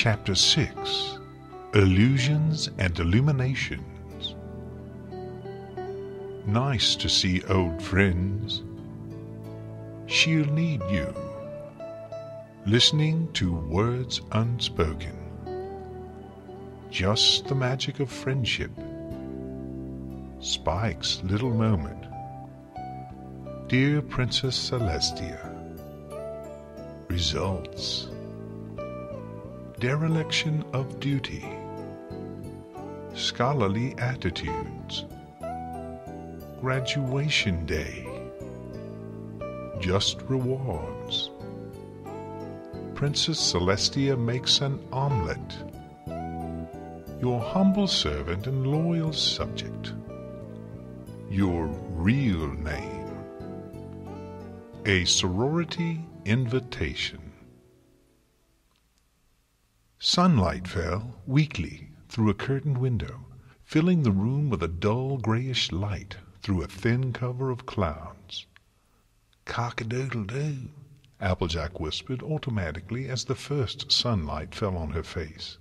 Chapter 6, Illusions and Illuminations. Nice to see old friends. She'll need you. Listening to words unspoken. Just the magic of friendship. Spike's little moment. Dear Princess Celestia. Results. Dereliction of duty. Scholarly attitudes. Graduation day. Just rewards. Princess Celestia makes an omelette. Your humble servant and loyal subject. Your real name. A sorority invitation. Sunlight fell weakly through a curtained window, filling the room with a dull grayish light through a thin cover of clouds. "Cock-a-doodle-doo," Applejack whispered automatically as the first sunlight fell on her face.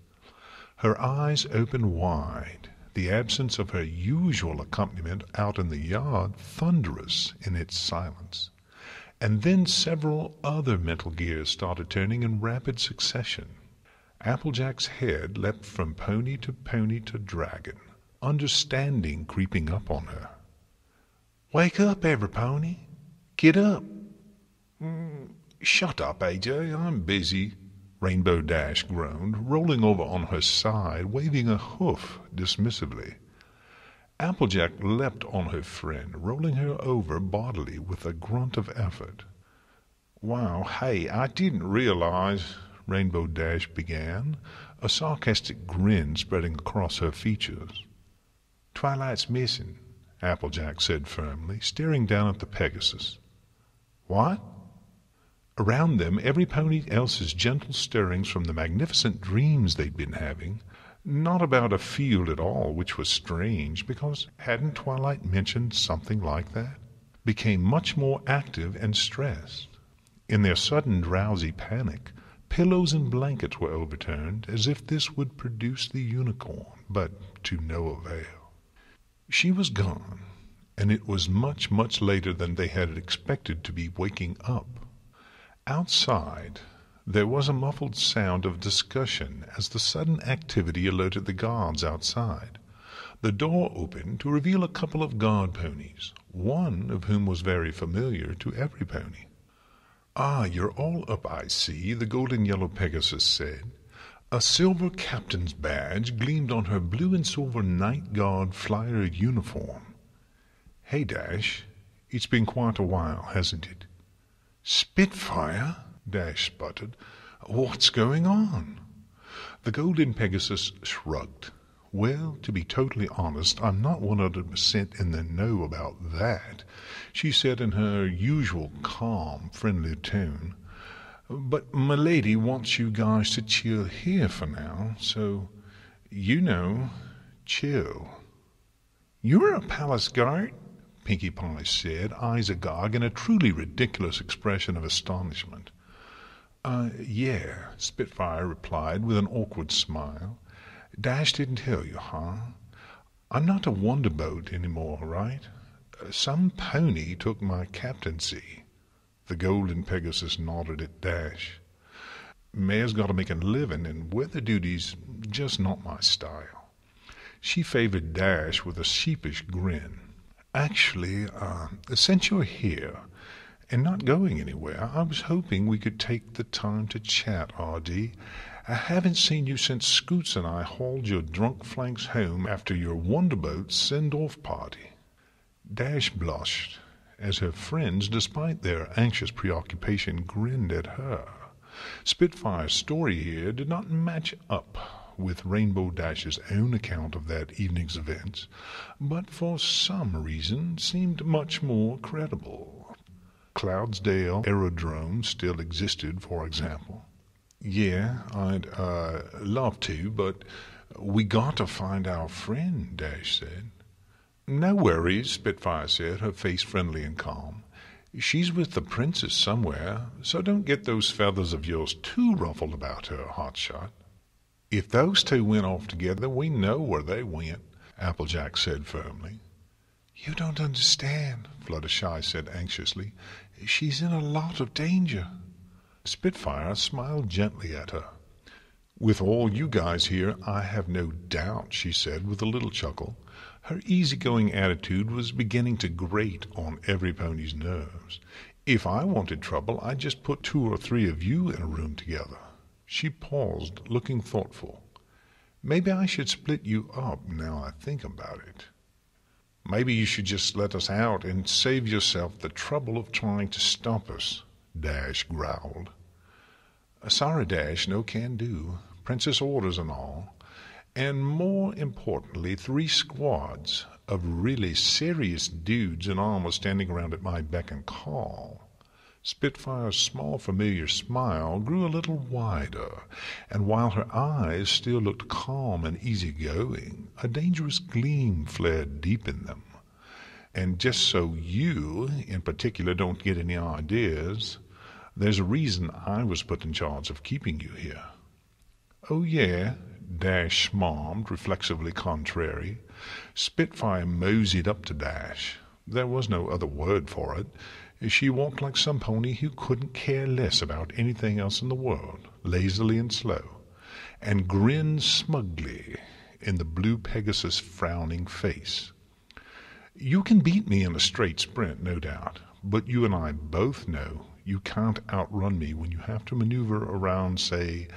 Her eyes opened wide, the absence of her usual accompaniment out in the yard thunderous in its silence. And then several other mental gears started turning in rapid succession. Applejack's head leapt from pony to dragon, understanding creeping up on her. "Wake up, every pony! Get up!" "Shut up, AJ, I'm busy," Rainbow Dash groaned, rolling over on her side, waving a hoof dismissively. Applejack leapt on her friend, rolling her over bodily with a grunt of effort. "Wow, hey, I didn't realize," Rainbow Dash began, a sarcastic grin spreading across her features. "Twilight's missing," Applejack said firmly, staring down at the Pegasus. "What?" Around them, every pony else's gentle stirrings from the magnificent dreams they'd been having, not about a field at all, which was strange, because hadn't Twilight mentioned something like that, became much more active and stressed. In their sudden drowsy panic, pillows and blankets were overturned, as if this would produce the unicorn, but to no avail. She was gone, and it was much, much later than they had expected to be waking up. Outside, there was a muffled sound of discussion as the sudden activity alerted the guards outside. The door opened to reveal a couple of guard ponies, one of whom was very familiar to every pony. "Ah, you're all up, I see," the golden-yellow Pegasus said. A silver captain's badge gleamed on her blue and silver night guard flyer uniform. "Hey, Dash, it's been quite a while, hasn't it?" "Spitfire?" Dash sputtered. "What's going on?" The golden Pegasus shrugged. "Well, to be totally honest, I'm not 100% in the know about that," she said in her usual calm, friendly tone. "But m'lady wants you guys to chill here for now, so, you know, chill." "You're a palace guard?" Pinkie Pie said, eyes agog in a truly ridiculous expression of astonishment. Yeah," Spitfire replied with an awkward smile. "Dash didn't tell you, huh? I'm not a wonderboat anymore, right? Some pony took my captaincy." The golden Pegasus nodded at Dash. "Mayor's got to make a living, and weather duty's just not my style." She favored Dash with a sheepish grin. "Actually, since you're here and not going anywhere, I was hoping we could take the time to chat, R.D. I haven't seen you since Scoots and I hauled your drunk flanks home after your wonderboat send-off party." Dash blushed as her friends, despite their anxious preoccupation, grinned at her. Spitfire's story here did not match up with Rainbow Dash's own account of that evening's events, but for some reason seemed much more credible. Cloudsdale Aerodrome still existed, for example. "Yeah, I'd love to, but we got to find our friend," Dash said. "No worries," Spitfire said, her face friendly and calm. "She's with the princess somewhere, so don't get those feathers of yours too ruffled about her, Hotshot." If those two went off together, we know where they went, Applejack said firmly. You don't understand, Fluttershy said anxiously. She's in a lot of danger. Spitfire smiled gently at her. With all you guys here, I have no doubt, she said with a little chuckle. Her easygoing attitude was beginning to grate on every pony's nerves. If I wanted trouble, I'd just put 2 or 3 of you in a room together. She paused, looking thoughtful. Maybe I should split you up now I think about it. Maybe you should just let us out and save yourself the trouble of trying to stop us, Dash growled. Sorry, Dash, no can do. Princess orders and all. And more importantly, 3 squads of really serious dudes in armor standing around at my beck and call. Spitfire's small familiar smile grew a little wider, and while her eyes still looked calm and easygoing, a dangerous gleam flared deep in them. And just so you, in particular, don't get any ideas, there's a reason I was put in charge of keeping you here. Oh, yeah, Dash smarmed, reflexively contrary. Spitfire moseyed up to Dash. There was no other word for it. She walked like some pony who couldn't care less about anything else in the world, lazily and slow, and grinned smugly in the blue Pegasus' frowning face. You can beat me in a straight sprint, no doubt, but you and I both know you can't outrun me when you have to maneuver around, say,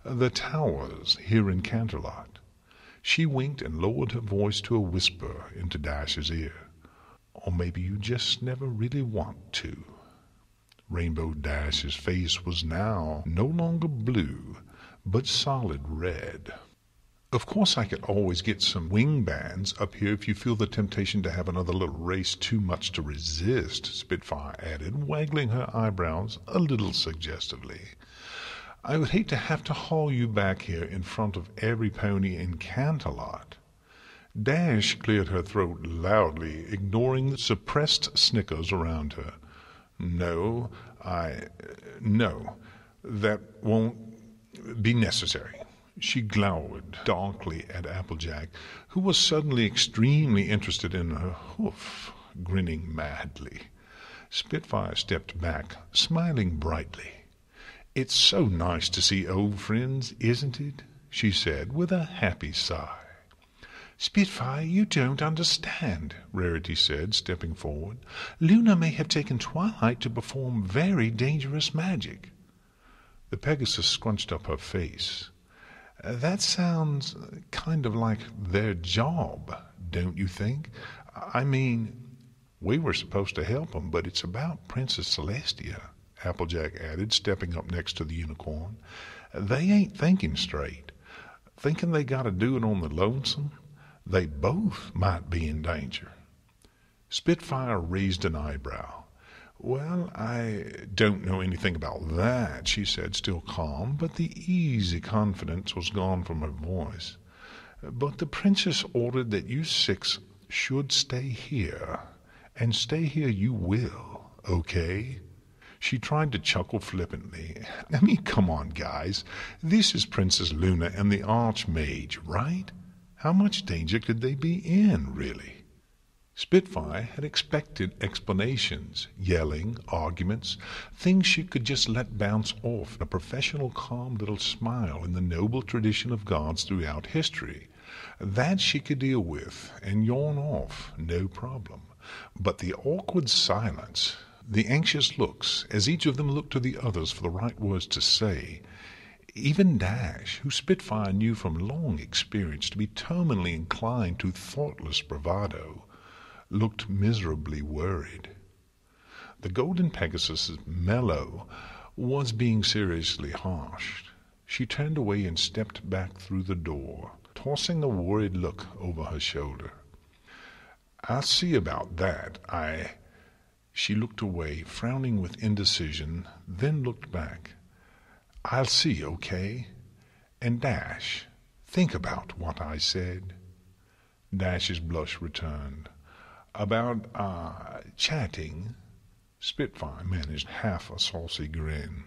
the towers here in Canterlot. She winked and lowered her voice to a whisper into Dash's ear. Or maybe you just never really want to. Rainbow Dash's face was now no longer blue, but solid red. Of course I could always get some wing bands up here if you feel the temptation to have another little race too much to resist, Spitfire added, waggling her eyebrows a little suggestively. I would hate to have to haul you back here in front of every pony in Canterlot. Dash cleared her throat loudly, ignoring the suppressed snickers around her. No, that won't be necessary. She glowered darkly at Applejack, who was suddenly extremely interested in her hoof, grinning madly. Spitfire stepped back, smiling brightly. It's so nice to see old friends, isn't it? She said with a happy sigh. Spitfire, you don't understand, Rarity said, stepping forward. Luna may have taken Twilight to perform very dangerous magic. The Pegasus scrunched up her face. That sounds kind of like their job, don't you think? I mean, we were supposed to help them, but it's about Princess Celestia, Applejack added, stepping up next to the unicorn. They ain't thinking straight. Thinking they gotta do it on the lonesome? They both might be in danger. Spitfire raised an eyebrow. Well, I don't know anything about that, she said, still calm, but the easy confidence was gone from her voice. But the princess ordered that you 6 should stay here, and stay here you will, okay? She tried to chuckle flippantly. I mean, come on, guys. This is Princess Luna and the Archmage, right? How much danger could they be in, really? Spitfire had expected explanations, yelling, arguments, things she could just let bounce off in a professional, calm little smile in the noble tradition of gods throughout history. That she could deal with and yawn off, no problem. But the awkward silence, the anxious looks, as each of them looked to the others for the right words to say, even Dash, who Spitfire knew from long experience to be terminally inclined to thoughtless bravado, looked miserably worried. The golden Pegasus's mellow was being seriously harsh. She turned away and stepped back through the door, tossing a worried look over her shoulder. I'll see about that. She looked away, frowning with indecision, then looked back. I'll see, okay? And Dash, think about what I said. Dash's blush returned. About, chatting? Spitfire managed half a saucy grin.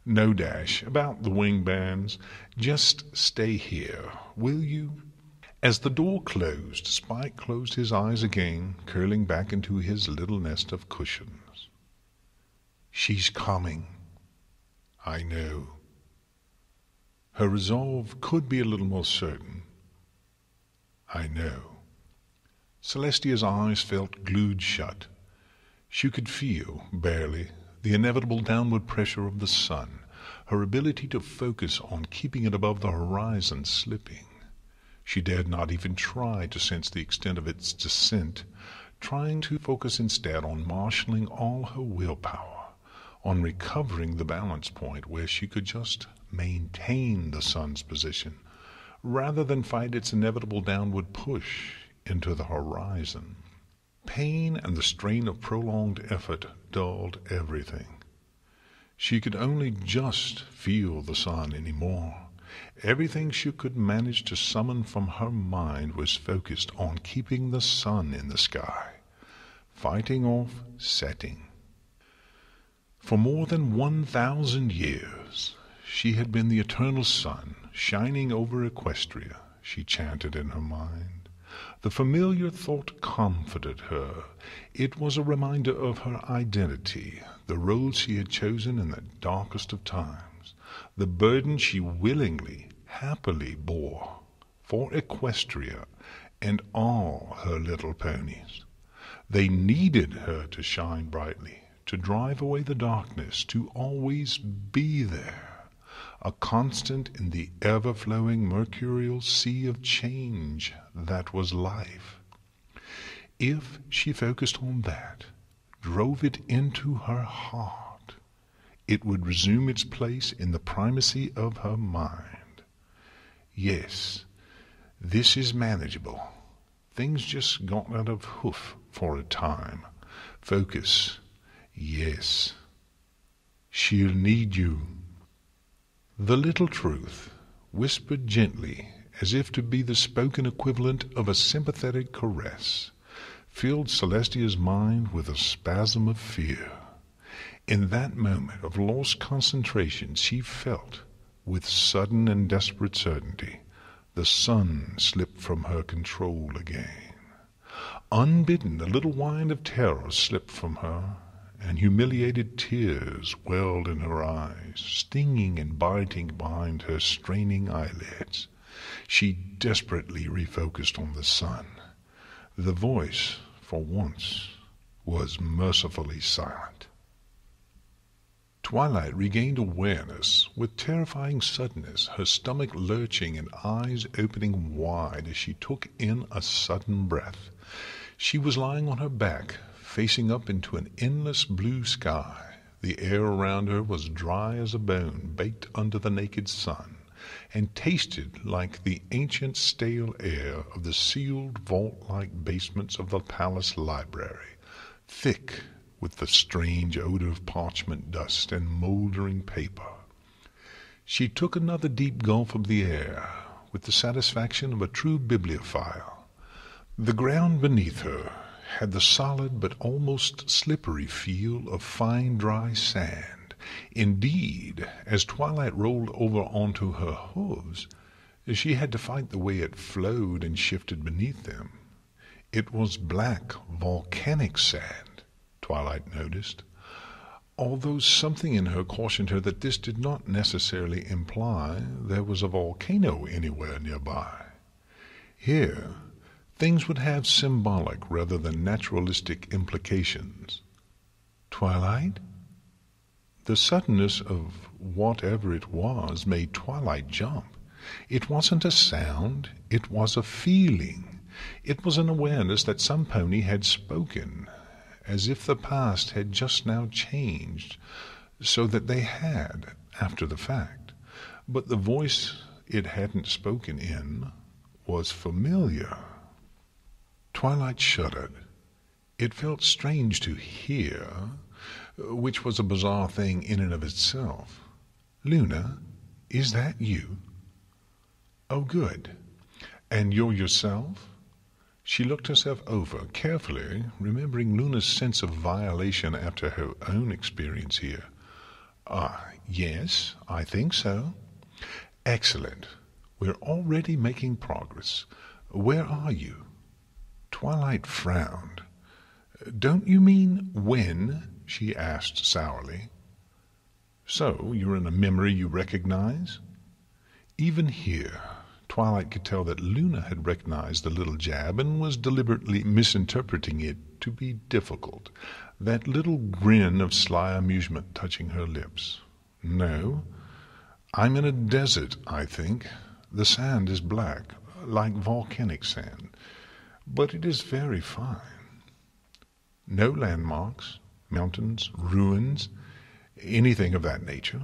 No, Dash, about the wing bands. Just stay here, will you? As the door closed, Spike closed his eyes again, curling back into his little nest of cushions. She's coming. I know. Her resolve could be a little more certain. I know. Celestia's eyes felt glued shut. She could feel, barely, the inevitable downward pressure of the sun, her ability to focus on keeping it above the horizon slipping. She dared not even try to sense the extent of its descent, trying to focus instead on marshalling all her willpower, on recovering the balance point where she could just maintain the sun's position, rather than fight its inevitable downward push into the horizon. Pain and the strain of prolonged effort dulled everything. She could only just feel the sun anymore. Everything she could manage to summon from her mind was focused on keeping the sun in the sky, fighting off setting. For more than 1,000 years, she had been the eternal sun, shining over Equestria, she chanted in her mind. The familiar thought comforted her. It was a reminder of her identity, the road she had chosen in the darkest of times, the burden she willingly, happily bore for Equestria and all her little ponies. They needed her to shine brightly, to drive away the darkness, to always be there, a constant in the ever-flowing mercurial sea of change that was life. If she focused on that, drove it into her heart, it would resume its place in the primacy of her mind. Yes, this is manageable. Things just got out of hoof for a time. Focus. Yes. She'll need you. The little truth, whispered gently, as if to be the spoken equivalent of a sympathetic caress, filled Celestia's mind with a spasm of fear. In that moment of lost concentration she felt, with sudden and desperate certainty, the sun slipped from her control again. Unbidden, a little whine of terror slipped from her, and humiliated tears welled in her eyes, stinging and biting behind her straining eyelids. She desperately refocused on the sun. The voice, for once, was mercifully silent. Twilight regained awareness with terrifying suddenness, her stomach lurching and eyes opening wide as she took in a sudden breath. She was lying on her back, facing up into an endless blue sky. The air around her was dry as a bone baked under the naked sun, and tasted like the ancient stale air of the sealed vault-like basements of the palace library, thick with the strange odor of parchment dust and moldering paper. She took another deep gulp of the air, with the satisfaction of a true bibliophile. The ground beneath her had the solid but almost slippery feel of fine dry sand. Indeed, as Twilight rolled over onto her hooves, she had to fight the way it flowed and shifted beneath them. It was black, volcanic sand, Twilight noticed, although something in her cautioned her that this did not necessarily imply there was a volcano anywhere nearby. Here, things would have symbolic rather than naturalistic implications. Twilight? The suddenness of whatever it was made Twilight jump. It wasn't a sound, it was a feeling. It was an awareness that some pony had spoken, as if the past had just now changed, so that they had, after the fact. But the voice it hadn't spoken in was familiar. Twilight shuddered. It felt strange to hear, which was a bizarre thing in and of itself. "Luna, is that you?" "Oh, good. And you're yourself?" She looked herself over, carefully, remembering Luna's sense of violation after her own experience here. Yes, I think so. Excellent. We're already making progress. Where are you? Twilight frowned. Don't you mean when? She asked sourly. So, you're in a memory you recognize? Even here, Twilight could tell that Luna had recognized the little jab and was deliberately misinterpreting it to be difficult, that little grin of sly amusement touching her lips. No, I'm in a desert, I think. The sand is black, like volcanic sand, but it is very fine. No landmarks, mountains, ruins, anything of that nature.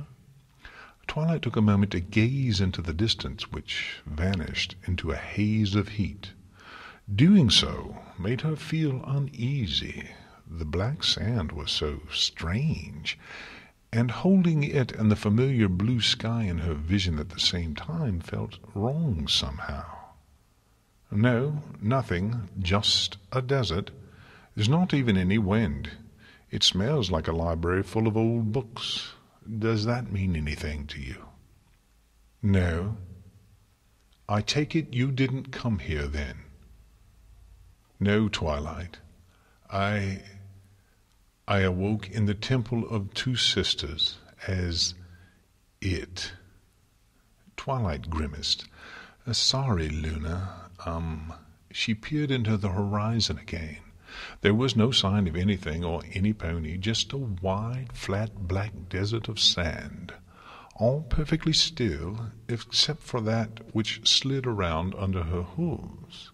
Twilight took a moment to gaze into the distance, which vanished into a haze of heat. Doing so made her feel uneasy. The black sand was so strange, and holding it and the familiar blue sky in her vision at the same time felt wrong somehow. No, nothing, just a desert. There's not even any wind. It smells like a library full of old books. Does that mean anything to you? No. I take it you didn't come here then. No, Twilight. I awoke in the Temple of Two Sisters as it. Twilight grimaced. Sorry, Luna. She peered into the horizon again. There was no sign of anything or any pony, just a wide, flat, black desert of sand, all perfectly still except for that which slid around under her hooves.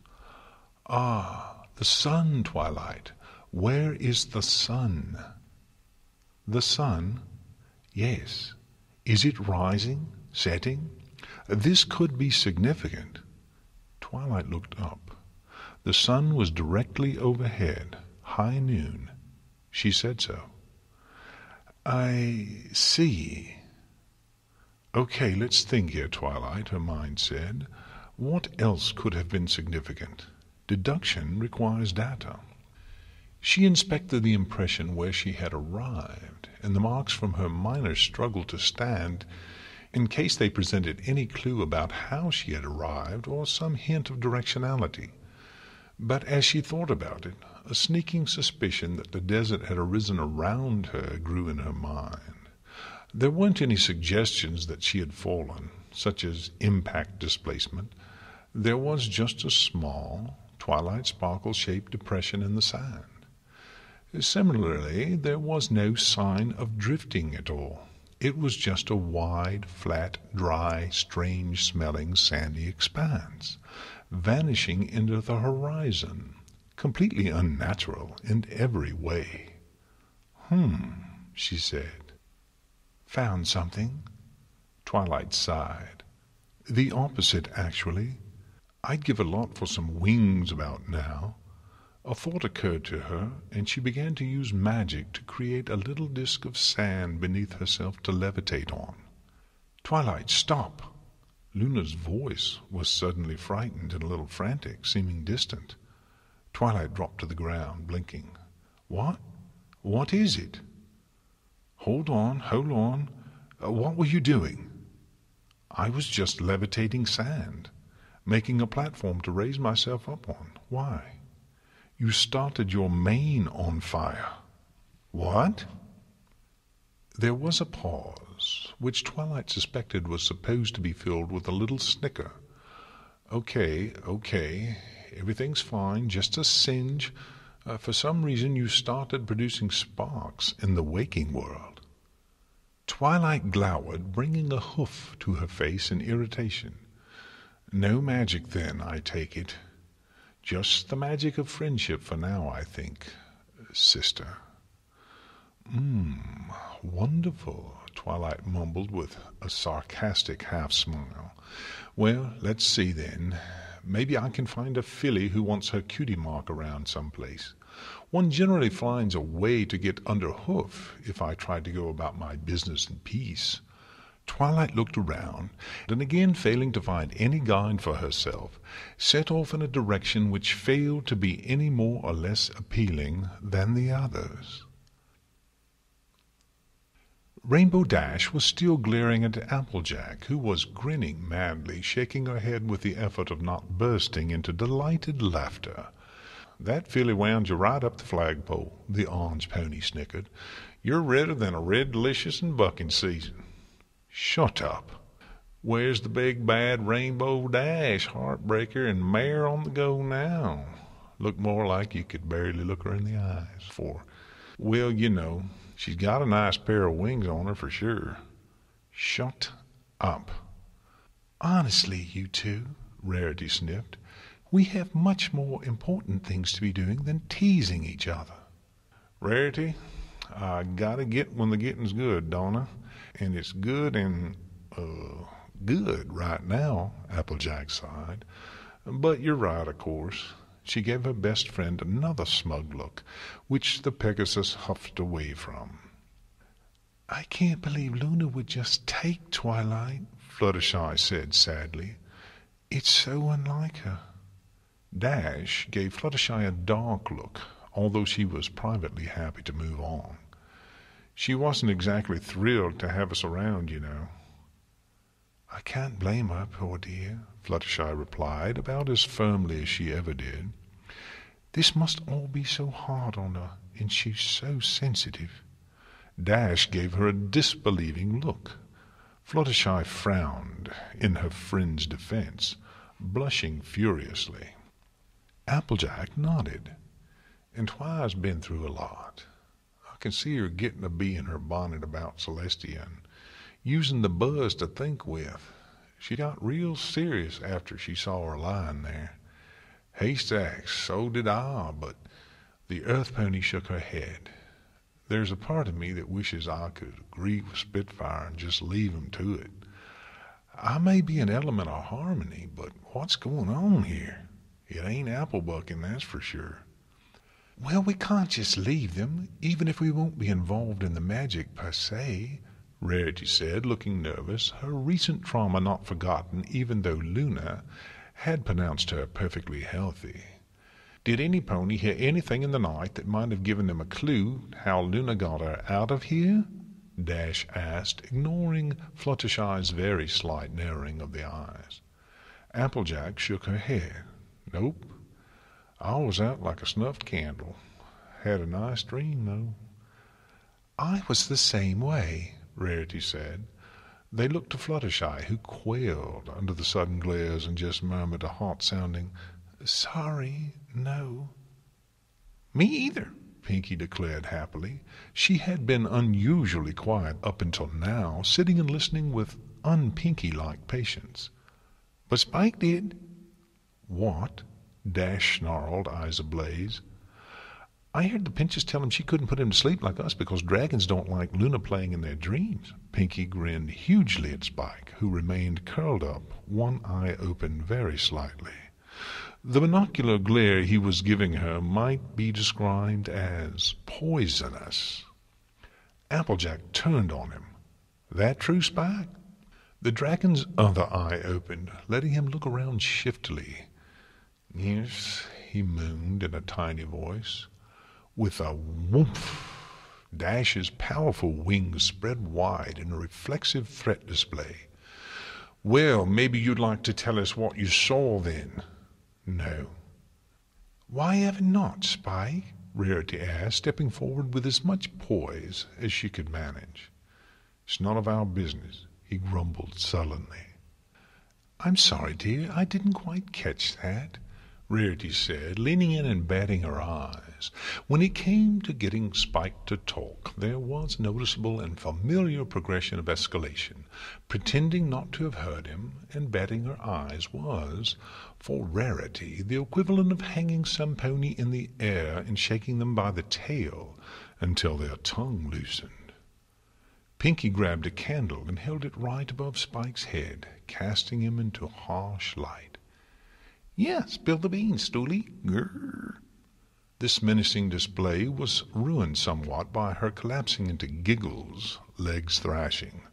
Ah, the sun, Twilight. Where is the sun? The sun? Yes. Is it rising? Setting? This could be significant. Twilight looked up. The sun was directly overhead, high noon. She said so. I see. Okay, let's think here, Twilight, her mind said. What else could have been significant? Deduction requires data. She inspected the impression where she had arrived, and the marks from her minor struggle to stand, in case they presented any clue about how she had arrived or some hint of directionality. But as she thought about it, a sneaking suspicion that the desert had arisen around her grew in her mind. There weren't any suggestions that she had fallen, such as impact displacement. There was just a small, twilight sparkle-shaped depression in the sand. Similarly, there was no sign of drifting at all. It was just a wide, flat, dry, strange-smelling, sandy expanse, vanishing into the horizon, completely unnatural in every way. She said. Found something? Twilight sighed. The opposite, actually. I'd give a lot for some wings about now. A thought occurred to her, and she began to use magic to create a little disk of sand beneath herself to levitate on. Twilight, stop! Luna's voice was suddenly frightened and a little frantic, seeming distant. Twilight dropped to the ground, blinking. What? What is it? Hold on. What were you doing? I was just levitating sand, making a platform to raise myself up on. Why? You started your mane on fire. What? There was a pause, which Twilight suspected was supposed to be filled with a little snicker. Okay, everything's fine, just a singe. For some reason you started producing sparks in the waking world. Twilight glowered, bringing a hoof to her face in irritation. No magic then, I take it. Just the magic of friendship for now, I think, sister. Wonderful, Twilight mumbled with a sarcastic half-smile. Well, let's see then. Maybe I can find a filly who wants her cutie mark around someplace. One generally finds a way to get under hoof if I try to go about my business in peace. Twilight looked around, and again failing to find any guide for herself, set off in a direction which failed to be any more or less appealing than the others. Rainbow Dash was still glaring at Applejack, who was grinning madly, shaking her head with the effort of not bursting into delighted laughter. "That filly wound you right up the flagpole," the orange pony snickered. "You're redder than a red delicious in bucking season." "Shut up. Where's the big bad Rainbow Dash, heartbreaker and mare on the go now?" Looked more like you could barely look her in the eyes, for, well, you know, she's got a nice pair of wings on her for sure. "Shut up." "Honestly, you two," Rarity sniffed, "we have much more important things to be doing than teasing each other." "Rarity, I gotta get when the getting's good, don't I? And it's good and, good right now," Applejack sighed. "But you're right, of course." She gave her best friend another smug look, which the Pegasus huffed away from. "I can't believe Luna would just take Twilight," Fluttershy said sadly. "It's so unlike her." Dash gave Fluttershy a dark look, although she was privately happy to move on. "She wasn't exactly thrilled to have us around, you know." "I can't blame her, poor dear," Fluttershy replied, about as firmly as she ever did. "This must all be so hard on her, and she's so sensitive." Dash gave her a disbelieving look. Fluttershy frowned in her friend's defense, blushing furiously. Applejack nodded. "And Twi's been through a lot. I can see her getting a bee in her bonnet about Celestia and using the buzz to think with. She got real serious after she saw her lying there. Haystacks, so did I, but..." The Earth Pony shook her head. "There's a part of me that wishes I could agree with Spitfire and just leave him to it. I may be an element of harmony, but what's going on here? It ain't apple bucking, that's for sure." "Well, we can't just leave them, even if we won't be involved in the magic per se," Rarity said, looking nervous, her recent trauma not forgotten even though Luna had pronounced her perfectly healthy. "Did any pony hear anything in the night that might have given them a clue how Luna got her out of here?" Dash asked, ignoring Fluttershy's very slight narrowing of the eyes. Applejack shook her head. "Nope. I was out like a snuffed candle. Had a nice dream, though." "I was the same way," Rarity said. They looked to Fluttershy, who quailed under the sudden glares and just murmured a hot-sounding, "Sorry, no." "Me either," Pinky declared happily. She had been unusually quiet up until now, sitting and listening with un-Pinky-like patience. "But Spike did." "What?" Dash snarled, eyes ablaze. "I heard the Pinches tell him she couldn't put him to sleep like us because dragons don't like Luna playing in their dreams." Pinky grinned hugely at Spike, who remained curled up, one eye open very slightly. The binocular glare he was giving her might be described as poisonous. Applejack turned on him. "That true, Spike?" The dragon's other eye opened, letting him look around shiftily. "Yes," he moaned in a tiny voice. With a whoomph, Dash's powerful wings spread wide in a reflexive threat display. "Well, maybe you'd like to tell us what you saw then." "No." "Why ever not, Spike?" Rarity asked, stepping forward with as much poise as she could manage. "It's none of our business," he grumbled sullenly. "I'm sorry, dear, I didn't quite catch that," Rarity said, leaning in and batting her eyes. When it came to getting Spike to talk, there was noticeable and familiar progression of escalation. Pretending not to have heard him and batting her eyes was, for Rarity, the equivalent of hanging some pony in the air and shaking them by the tail until their tongue loosened. Pinky grabbed a candle and held it right above Spike's head, casting him into harsh light. "Yeah, spill the beans, Stoolie. Grrr." This menacing display was ruined somewhat by her collapsing into giggles, legs thrashing.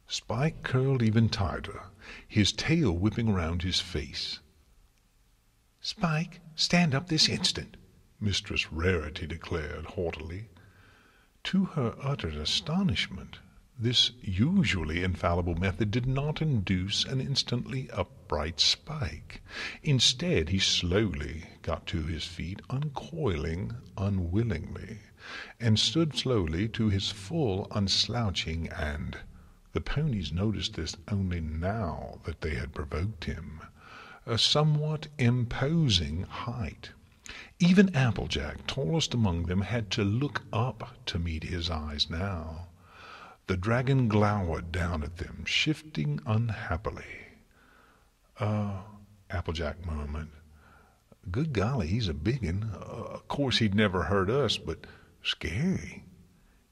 Spike curled even tighter, his tail whipping around his face. "Spike, stand up this instant," Mistress Rarity declared haughtily. To her utter astonishment, This usually infallible method did not induce an instantly upright Spike. Instead, he slowly got to his feet, uncoiling unwillingly, and stood slowly to his full unslouching, and the ponies noticed this only now that they had provoked him, a somewhat imposing height. Even Applejack, tallest among them, had to look up to meet his eyes now. The dragon glowered down at them, shifting unhappily. Applejack murmured, "Good golly, he's a big 'un. Of course he'd never hurt us, but scary."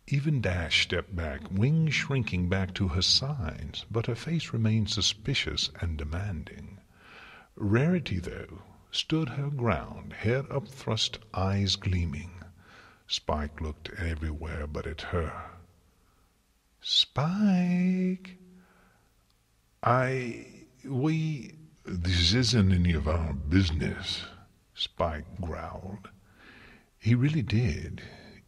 Even Dash stepped back, wings shrinking back to her sides, but her face remained suspicious and demanding. Rarity, though, stood her ground, head upthrust, eyes gleaming. Spike looked everywhere but at her. "Spike, This isn't any of our business," Spike growled. He really did.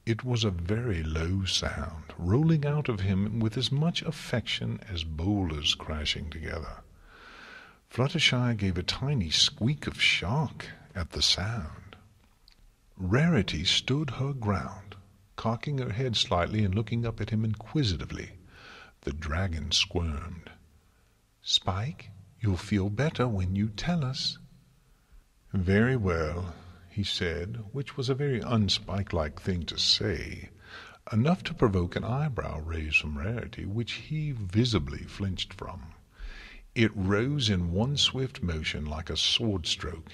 It was a very low sound, rolling out of him with as much affection as boulders crashing together. Fluttershy gave a tiny squeak of shock at the sound. Rarity stood her ground, cocking her head slightly and looking up at him inquisitively. The dragon squirmed. "Spike, you'll feel better when you tell us." "Very well," he said, which was a very unspike-like thing to say, enough to provoke an eyebrow raise from Rarity, which he visibly flinched from. It rose in one swift motion like a sword stroke,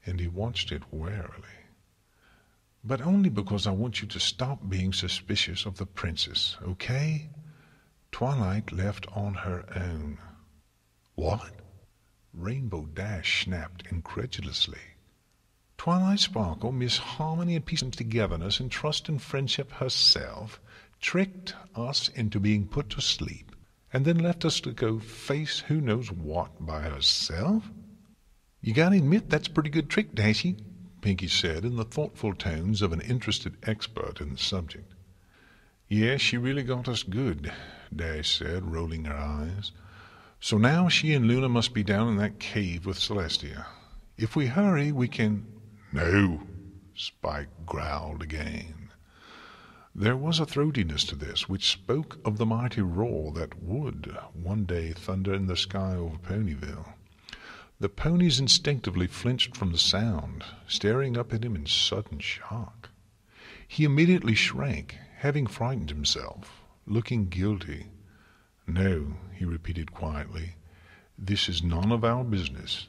and he watched it warily. "But only because I want you to stop being suspicious of the princess, okay? Twilight left on her own." "What?" Rainbow Dash snapped incredulously. "Twilight Sparkle, Miss Harmony and Peace and Togetherness and Trust and Friendship herself, tricked us into being put to sleep, and then left us to go face who knows what by herself?" "You gotta admit that's a pretty good trick, Dashy," Pinky said in the thoughtful tones of an interested expert in the subject. "Yes, she really got us good," Dash said, rolling her eyes. "So now she and Luna must be down in that cave with Celestia. If we hurry, we can—" "No," Spike growled again. There was a throatiness to this which spoke of the mighty roar that would one day thunder in the sky over Ponyville. The ponies instinctively flinched from the sound, staring up at him in sudden shock. He immediately shrank, having frightened himself, looking guilty. "No," he repeated quietly, "this is none of our business.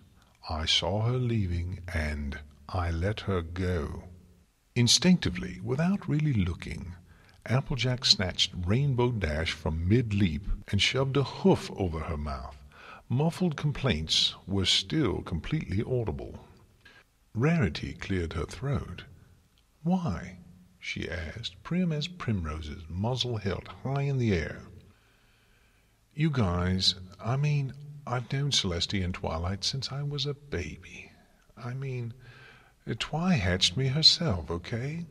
I saw her leaving, and I let her go." Instinctively, without really looking, Applejack snatched Rainbow Dash from mid-leap and shoved a hoof over her mouth. Muffled complaints were still completely audible. Rarity cleared her throat. "Why?" she asked, prim as primroses, muzzle held high in the air. "You guys, I've known Celestia and Twilight since I was a baby. Twi hatched me herself, okay?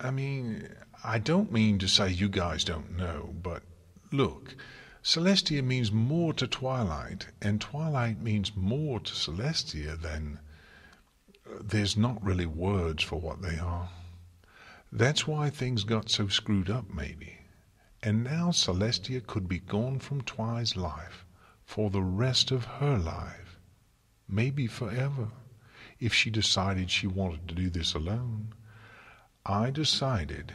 I don't mean to say you guys don't know, but look, Celestia means more to Twilight, and Twilight means more to Celestia than... There's not really words for what they are. That's why things got so screwed up, maybe. And now Celestia could be gone from Twi's life for the rest of her life, maybe forever, if she decided she wanted to do this alone. I decided,"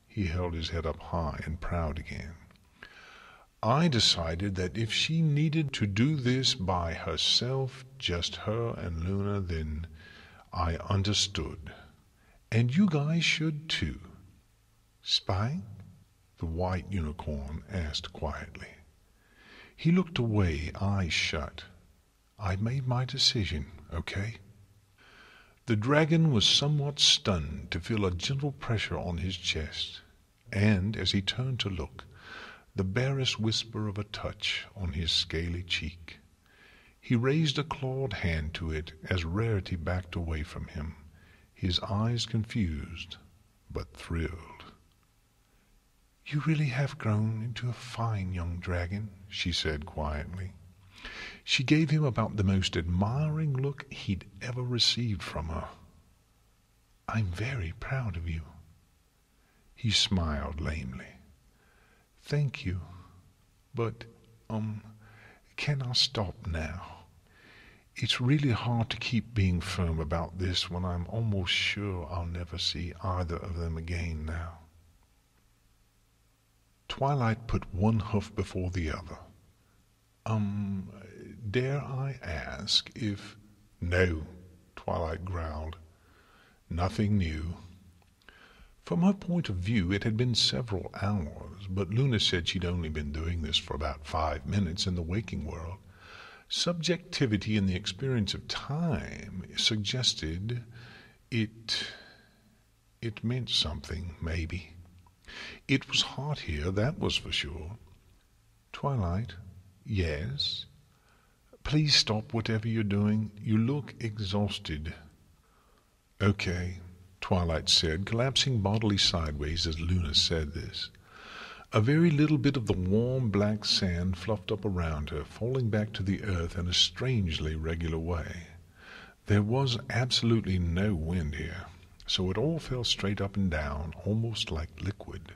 he held his head up high and proud again, "I decided that if she needed to do this by herself, just her and Luna, then I understood. And you guys should too." "Spike?" the white unicorn asked quietly. He looked away, eyes shut. "I made my decision, okay?" The dragon was somewhat stunned to feel a gentle pressure on his chest, and as he turned to look, the barest whisper of a touch on his scaly cheek. He raised a clawed hand to it as Rarity backed away from him, his eyes confused but thrilled. "You really have grown into a fine young dragon," she said quietly. She gave him about the most admiring look he'd ever received from her. "I'm very proud of you." He smiled lamely. "Thank you, but, can I stop now? It's really hard to keep being firm about this when I'm almost sure I'll never see either of them again now." Twilight put one hoof before the other. Dare I ask if—" "No," Twilight growled. "Nothing new." From her point of view it had been several hours, but Luna said she'd only been doing this for about 5 minutes in the waking world. Subjectivity in the experience of time suggested it meant something, maybe. It was hot here, that was for sure. "Twilight?" "Yes?" "Please stop whatever you're doing. You look exhausted." "Okay," Twilight said, collapsing bodily sideways as Luna said this. A very little bit of the warm black sand fluffed up around her, falling back to the earth in a strangely regular way. There was absolutely no wind here, so it all fell straight up and down, almost like liquid.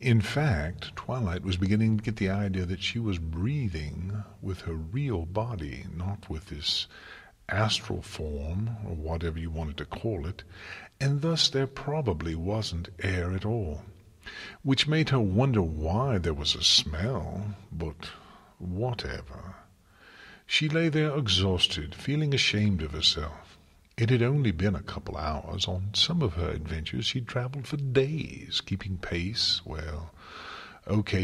In fact, Twilight was beginning to get the idea that she was breathing with her real body, not with this astral form, or whatever you wanted to call it, and thus there probably wasn't air at all, which made her wonder why there was a smell, but whatever. She lay there exhausted, feeling ashamed of herself. It had only been a couple hours. On some of her adventures she'd traveled for days, keeping pace,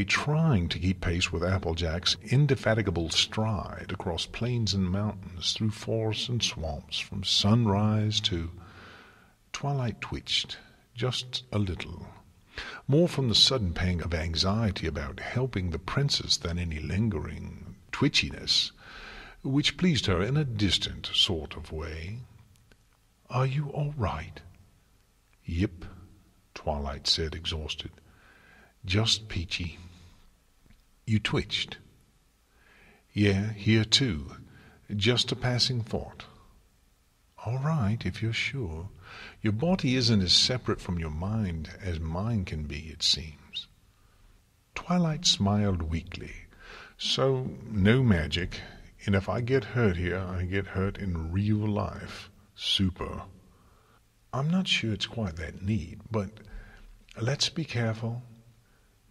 trying to keep pace with Applejack's indefatigable stride across plains and mountains, through forests and swamps, from sunrise to— Twilight twitched, just a little, more from the sudden pang of anxiety about helping the princess than any lingering twitchiness, which pleased her in a distant sort of way. "Are you all right?" "Yep," Twilight said, exhausted. "Just peachy." "You twitched?" "Yeah, here too. Just a passing thought." "All right, if you're sure. Your body isn't as separate from your mind as mine can be, it seems." Twilight smiled weakly. "So, no magic, and if I get hurt here, I get hurt in real life. Super." "I'm not sure it's quite that neat, but let's be careful."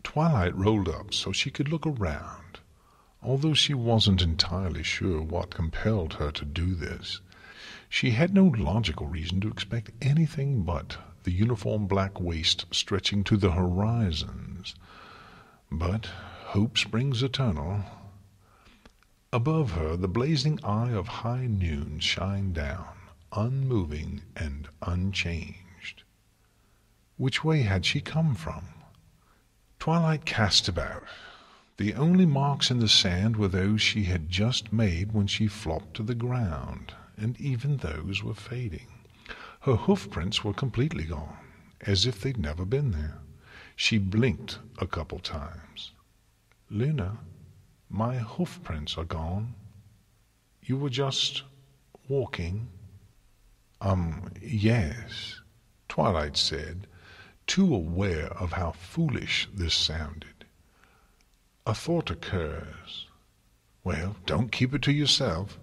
Twilight rolled up so she could look around, although she wasn't entirely sure what compelled her to do this. She had no logical reason to expect anything but the uniform black waste stretching to the horizons. But hope springs eternal. Above her the blazing eye of high noon shined down, unmoving and unchanged. Which way had she come from? Twilight cast about. The only marks in the sand were those she had just made when she flopped to the ground, and even those were fading. Her hoofprints were completely gone, as if they'd never been there. She blinked a couple times. "Luna, my hoofprints are gone. You were just walking." Yes," Twilight said, too aware of how foolish this sounded. "A thought occurs." "Well, don't keep it to yourself."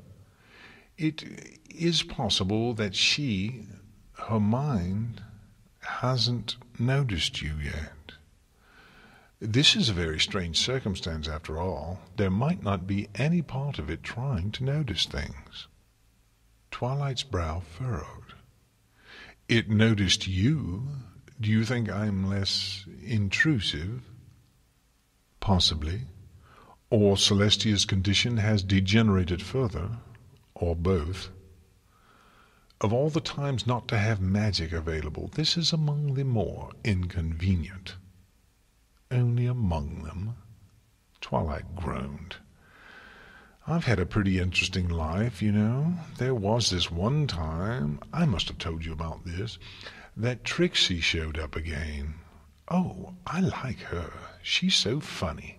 "It is possible that her mind, hasn't noticed you yet. This is a very strange circumstance after all. There might not be any part of it trying to notice things." Twilight's brow furrowed. "It noticed you? Do you think I'm less intrusive?" "Possibly. Or Celestia's condition has degenerated further. Or both. Of all the times not to have magic available, this is among the more inconvenient." "Only among them?" Twilight groaned. "I've had a pretty interesting life, you know. There was this one time, I must have told you about this, that Trixie showed up again. "Oh, I like her. She's so funny."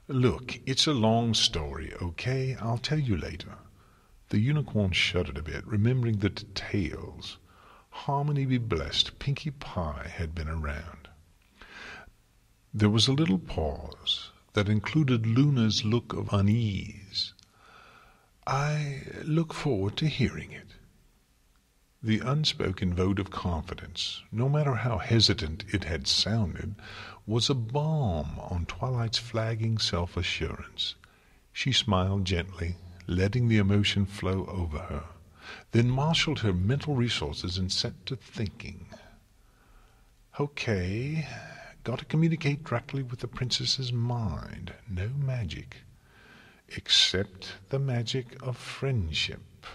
"Look, it's a long story, okay? I'll tell you later." The unicorn shuddered a bit, remembering the details. Harmony be blessed, Pinkie Pie had been around. There was a little pause that included Luna's look of unease. "I look forward to hearing it." The unspoken vote of confidence, no matter how hesitant it had sounded, was a balm on Twilight's flagging self-assurance. She smiled gently, letting the emotion flow over her, then marshaled her mental resources and set to thinking. "Okay, gotta communicate directly with the princess's mind. No magic. Except the magic of friendship."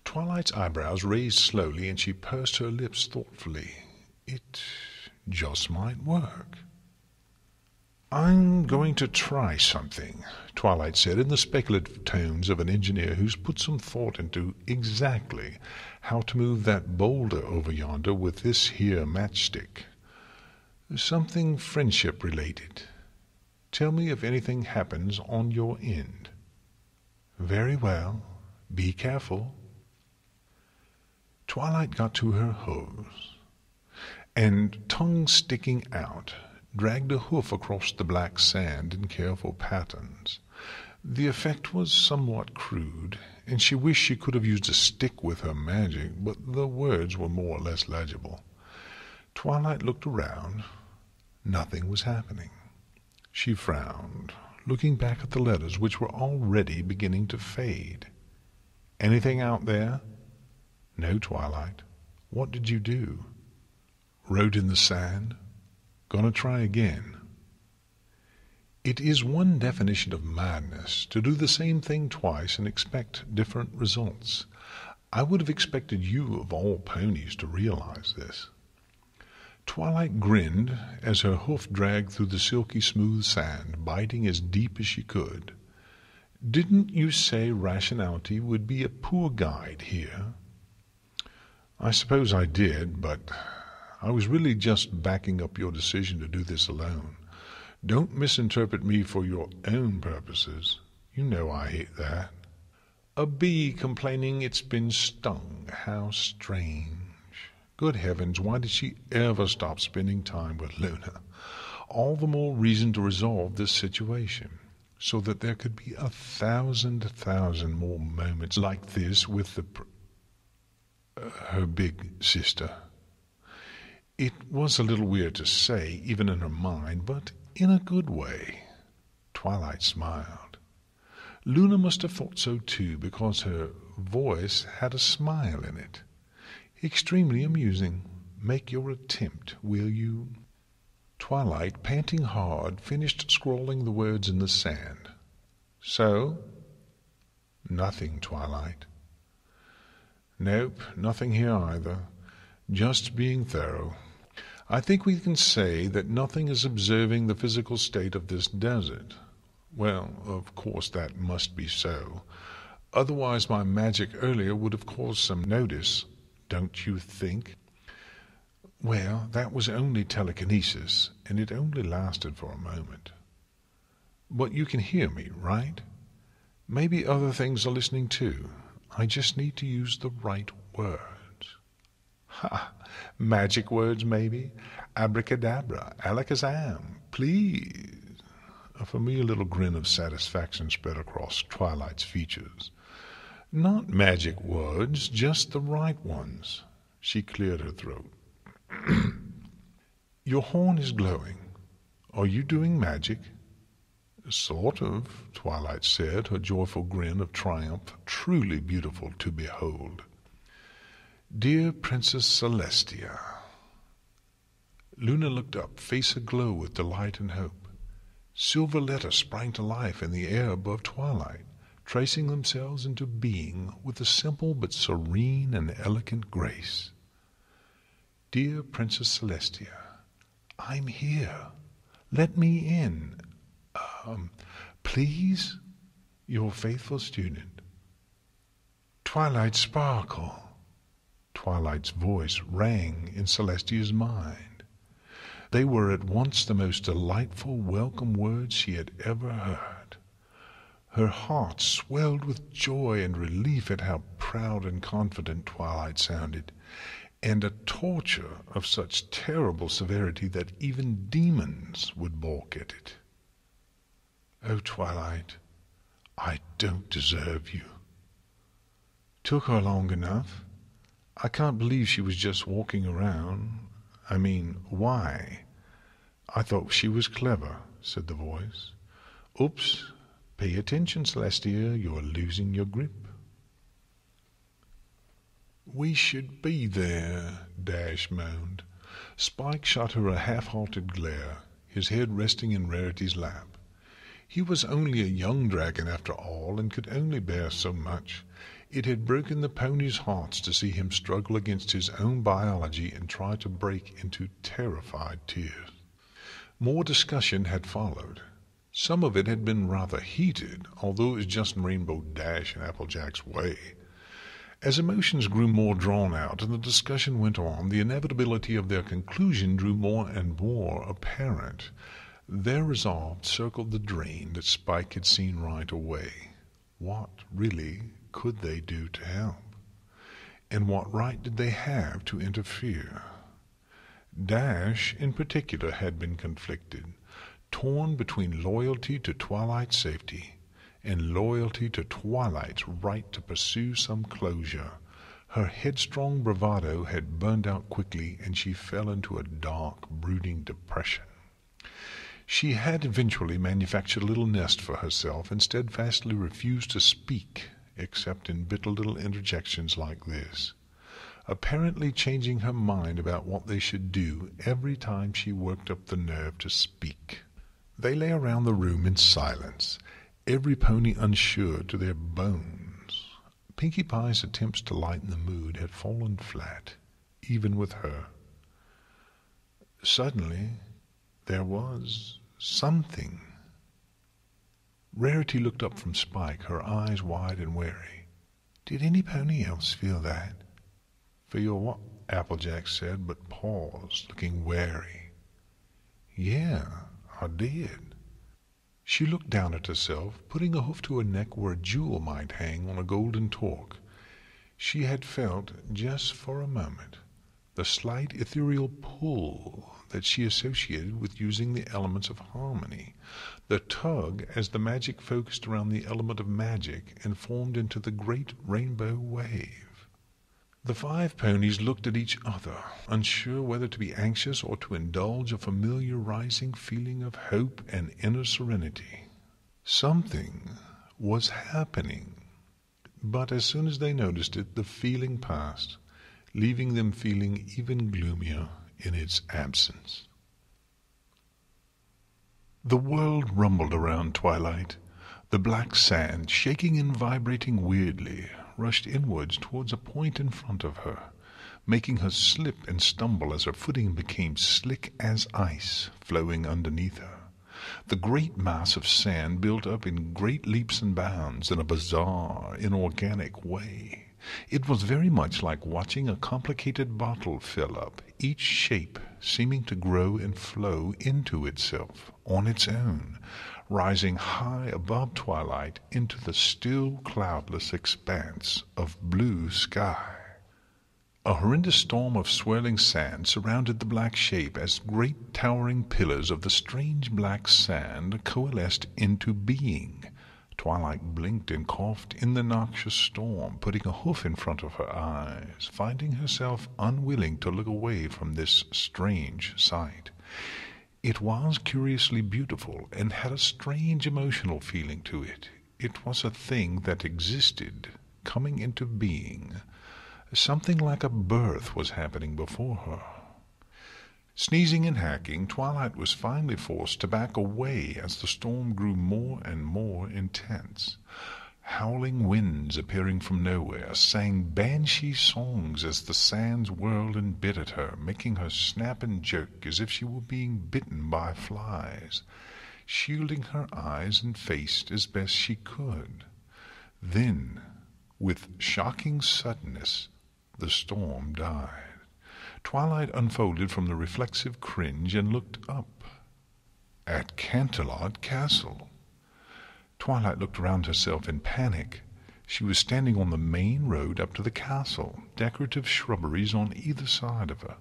Twilight's eyebrows raised slowly, and she pursed her lips thoughtfully. It just might work. "I'm going to try something," Twilight said in the speculative tones of an engineer who's put some thought into exactly how to move that boulder over yonder with this here matchstick. "Something friendship-related. Tell me if anything happens on your end." "Very well. Be careful." Twilight got to her hooves, and, tongue sticking out, dragged a hoof across the black sand in careful patterns. The effect was somewhat crude, and she wished she could have used a stick with her magic, but the words were more or less legible. Twilight looked around. Nothing was happening. She frowned, looking back at the letters, which were already beginning to fade. "Anything out there?" "No, Twilight." "What did you do?" "Wrote in the sand. Gonna try again." It is one definition of madness to do the same thing twice and expect different results. I would have expected you, of all ponies, to realize this. Twilight grinned as her hoof dragged through the silky smooth sand, biting as deep as she could. "Didn't you say rationality would be a poor guide here?" "I suppose I did, but I was really just backing up your decision to do this alone. Don't misinterpret me for your own purposes. You know I hate that." "A bee complaining it's been stung. How strange. Good heavens, why did she ever stop spending time with Luna? All the more reason to resolve this situation, so that there could be 1,000 more moments like this with her big sister." It was a little weird to say, even in her mind, but in a good way. Twilight smiled. Luna must have thought so too, because her voice had a smile in it. "Extremely amusing. Make your attempt, will you?" Twilight, panting hard, finished scrawling the words in the sand. "So?" "Nothing, Twilight." "Nope, nothing here either. Just being thorough. I think we can say that nothing is observing the physical state of this desert. Well, of course that must be so. Otherwise my magic earlier would have caused some notice, don't you think?" "Well, that was only telekinesis, and it only lasted for a moment." "But you can hear me, right? Maybe other things are listening too. I just need to use the right words." "Ha! Magic words, maybe? Abracadabra, alakazam, please." A familiar little grin of satisfaction spread across Twilight's features. "Not magic words, just the right ones." She cleared her throat. "Your horn is glowing. Are you doing magic?" "Sort of," Twilight said, her joyful grin of triumph truly beautiful to behold. "Dear Princess Celestia." Luna looked up, face aglow with delight and hope. Silver letters sprang to life in the air above Twilight, tracing themselves into being with a simple but serene and elegant grace. "Dear Princess Celestia, I'm here. Let me in. Please, your faithful student." "Twilight Sparkle." Twilight's voice rang in Celestia's mind. They were at once the most delightful, welcome words she had ever heard. Her heart swelled with joy and relief at how proud and confident Twilight sounded, and a torture of such terrible severity that even demons would balk at it. "Oh, Twilight, I don't deserve you." "Took her long enough. I can't believe she was just walking around. I mean, why? I thought she was clever," said the voice. "Oops. Pay attention, Celestia. You're losing your grip." "We should be there," Dash moaned. Spike shot her a half-hearted glare, his head resting in Rarity's lap. He was only a young dragon after all, and could only bear so much. It had broken the ponies' hearts to see him struggle against his own biology and try to break into terrified tears. More discussion had followed. Some of it had been rather heated, although it was just Rainbow Dash and Applejack's way. As emotions grew more drawn out and the discussion went on, the inevitability of their conclusion grew more and more apparent. Their resolve circled the drain that Spike had seen right away. What, really, could they do to help? And what right did they have to interfere? Dash, in particular, had been conflicted, torn between loyalty to Twilight's safety and loyalty to Twilight's right to pursue some closure. Her headstrong bravado had burned out quickly, and she fell into a dark, brooding depression. She had eventually manufactured a little nest for herself and steadfastly refused to speak, except in bitter little interjections like this, apparently changing her mind about what they should do every time she worked up the nerve to speak. They lay around the room in silence, every pony unsure to their bones. Pinkie Pie's attempts to lighten the mood had fallen flat, even with her. Suddenly, there was something. Rarity looked up from Spike, her eyes wide and wary. "Did any pony else feel that?" "Feel what?" Applejack said, but paused, looking wary. "Yeah, I did." She looked down at herself, putting a hoof to her neck where a jewel might hang on a golden torque. She had felt, just for a moment, the slight ethereal pull that she associated with using the elements of harmony, the tug as the magic focused around the element of magic and formed into the great rainbow wave. The 5 ponies looked at each other, unsure whether to be anxious or to indulge a familiar rising feeling of hope and inner serenity. Something was happening, but as soon as they noticed it, the feeling passed, leaving them feeling even gloomier in its absence. The world rumbled around Twilight. The black sand, shaking and vibrating weirdly, rushed inwards towards a point in front of her, making her slip and stumble as her footing became slick as ice flowing underneath her. The great mass of sand built up in great leaps and bounds in a bizarre, inorganic way. It was very much like watching a complicated bottle fill up, each shape seeming to grow and flow into itself on its own, rising high above Twilight into the still cloudless expanse of blue sky. A horrendous storm of swirling sand surrounded the black shape as great towering pillars of the strange black sand coalesced into being. Twilight blinked and coughed in the noxious storm, putting a hoof in front of her eyes, finding herself unwilling to look away from this strange sight. It was curiously beautiful and had a strange emotional feeling to it. It was a thing that existed, coming into being. Something like a birth was happening before her. Sneezing and hacking, Twilight was finally forced to back away as the storm grew more and more intense. Howling winds appearing from nowhere sang banshee songs as the sands whirled and bit at her, making her snap and jerk as if she were being bitten by flies, shielding her eyes and face as best she could. Then, with shocking suddenness, the storm died. Twilight unfolded from the reflexive cringe and looked up. At Canterlot Castle. Twilight looked around herself in panic. She was standing on the main road up to the castle, decorative shrubberies on either side of her.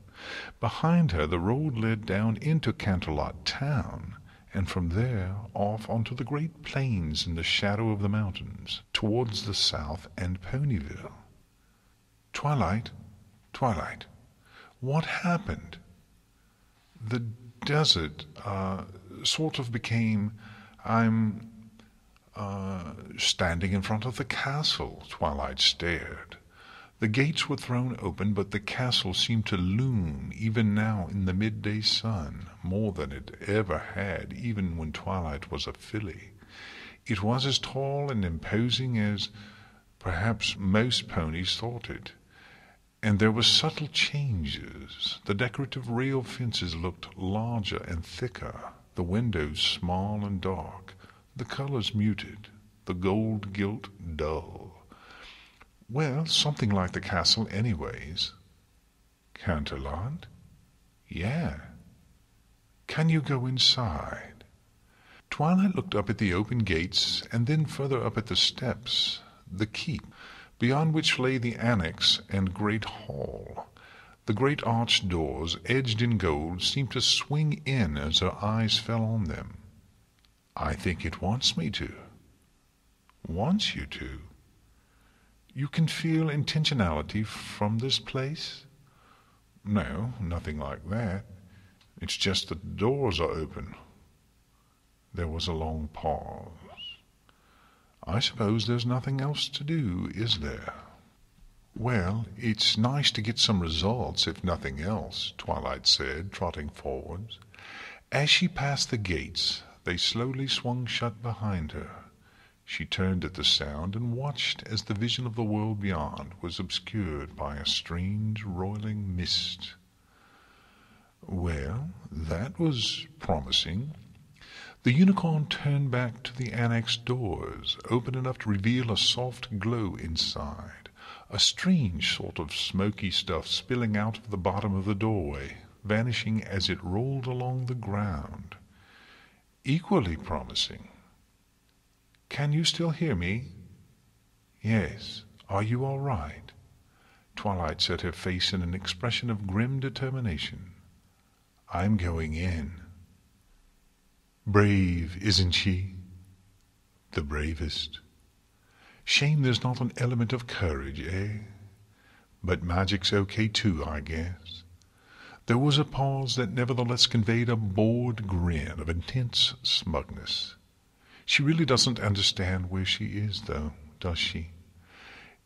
Behind her the road led down into Canterlot town, and from there off onto the great plains in the shadow of the mountains, towards the south and Ponyville. Twilight, Twilight, what happened? The desert, sort of became... I'm standing in front of the castle. Twilight stared. The gates were thrown open, but the castle seemed to loom even now in the midday sun, more than it ever had, even when Twilight was a filly. It was as tall and imposing as perhaps most ponies thought it. And there were subtle changes. The decorative rail fences looked larger and thicker, the windows small and dark, the colors muted, the gold gilt dull. Well, something like the castle anyways. Canterlot? Yeah. Can you go inside? Twilight looked up at the open gates and then further up at the steps, the keep, beyond which lay the annex and great hall. The great arched doors, edged in gold, seemed to swing in as her eyes fell on them. I think it wants me to. Wants you to? You can feel intentionality from this place? No, nothing like that. It's just that the doors are open. There was a long pause. I suppose there's nothing else to do, is there? Well, it's nice to get some results, if nothing else, Twilight said, trotting forwards. As she passed the gates, they slowly swung shut behind her. She turned at the sound and watched as the vision of the world beyond was obscured by a strange roiling mist. Well, that was promising. The unicorn turned back to the annex doors, open enough to reveal a soft glow inside, a strange sort of smoky stuff spilling out of the bottom of the doorway, vanishing as it rolled along the ground. Equally promising. Can you still hear me? Yes. Are you all right? Twilight set her face in an expression of grim determination. I'm going in. Brave, isn't she? The bravest. Shame there's not an element of courage, eh? But magic's okay too, I guess. There was a pause that nevertheless conveyed a bored grin of intense smugness. She really doesn't understand where she is, though, does she?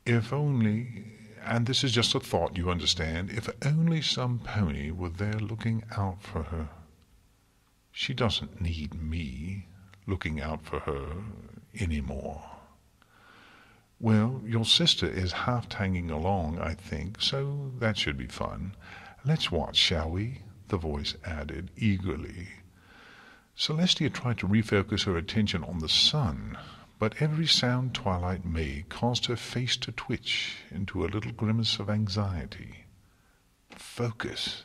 If only, and this is just a thought, you understand, if only some pony were there looking out for her. She doesn't need me looking out for her anymore. Well, your sister is half tagging along, I think, so that should be fun. Let's watch, shall we? The voice added eagerly. Celestia tried to refocus her attention on the sun, but every sound Twilight made caused her face to twitch into a little grimace of anxiety. Focus.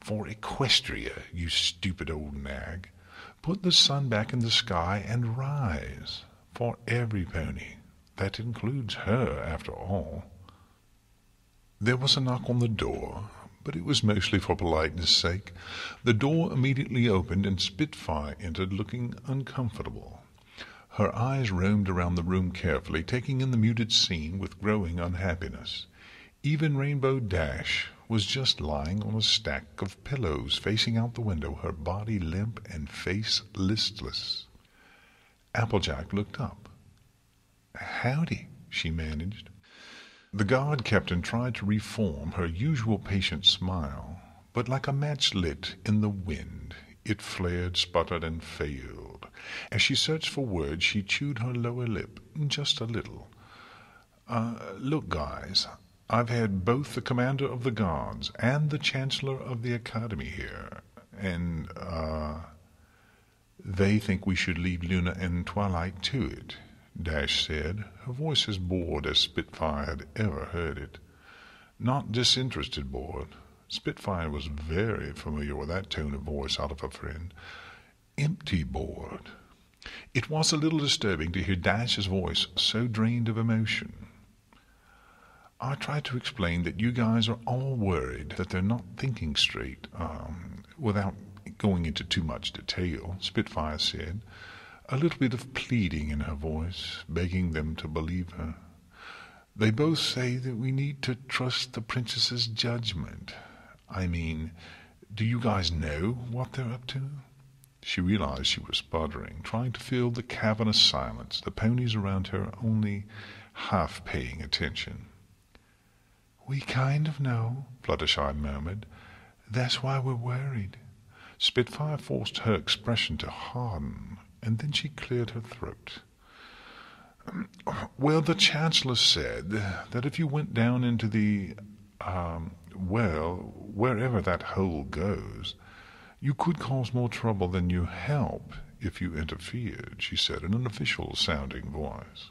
For Equestria, you stupid old nag. Put the sun back in the sky and rise. For every pony. That includes her, after all. There was a knock on the door, but it was mostly for politeness' sake. The door immediately opened and Spitfire entered, looking uncomfortable. Her eyes roamed around the room carefully, taking in the muted scene with growing unhappiness. Even Rainbow Dash was just lying on a stack of pillows facing out the window, her body limp and face listless. Applejack looked up. "Howdy," she managed. The guard captain tried to reform her usual patient smile, but like a match lit in the wind, it flared, sputtered, and failed. As she searched for words, she chewed her lower lip just a little. Look, guys, I've had both the commander of the guards and the chancellor of the academy here, and, they think we should leave Luna and Twilight to it," Dash said, her voice as bored as Spitfire had ever heard it. Not disinterested bored, Spitfire was very familiar with that tone of voice out of her friend. Empty board. It was a little disturbing to hear Dash's voice so drained of emotion. I tried to explain that you guys are all worried that they're not thinking straight, without going into too much detail, Spitfire said, a little bit of pleading in her voice, begging them to believe her. They both say that we need to trust the princess's judgment. I mean, do you guys know what they're up to? She realized she was sputtering, trying to fill the cavernous silence, the ponies around her only half paying attention. We kind of know, Fluttershy murmured. That's why we're worried. Spitfire forced her expression to harden, and then she cleared her throat. Well, the Chancellor said that if you went down into the, wherever that hole goes, you could cause more trouble than you help if you interfered, she said in an official-sounding voice.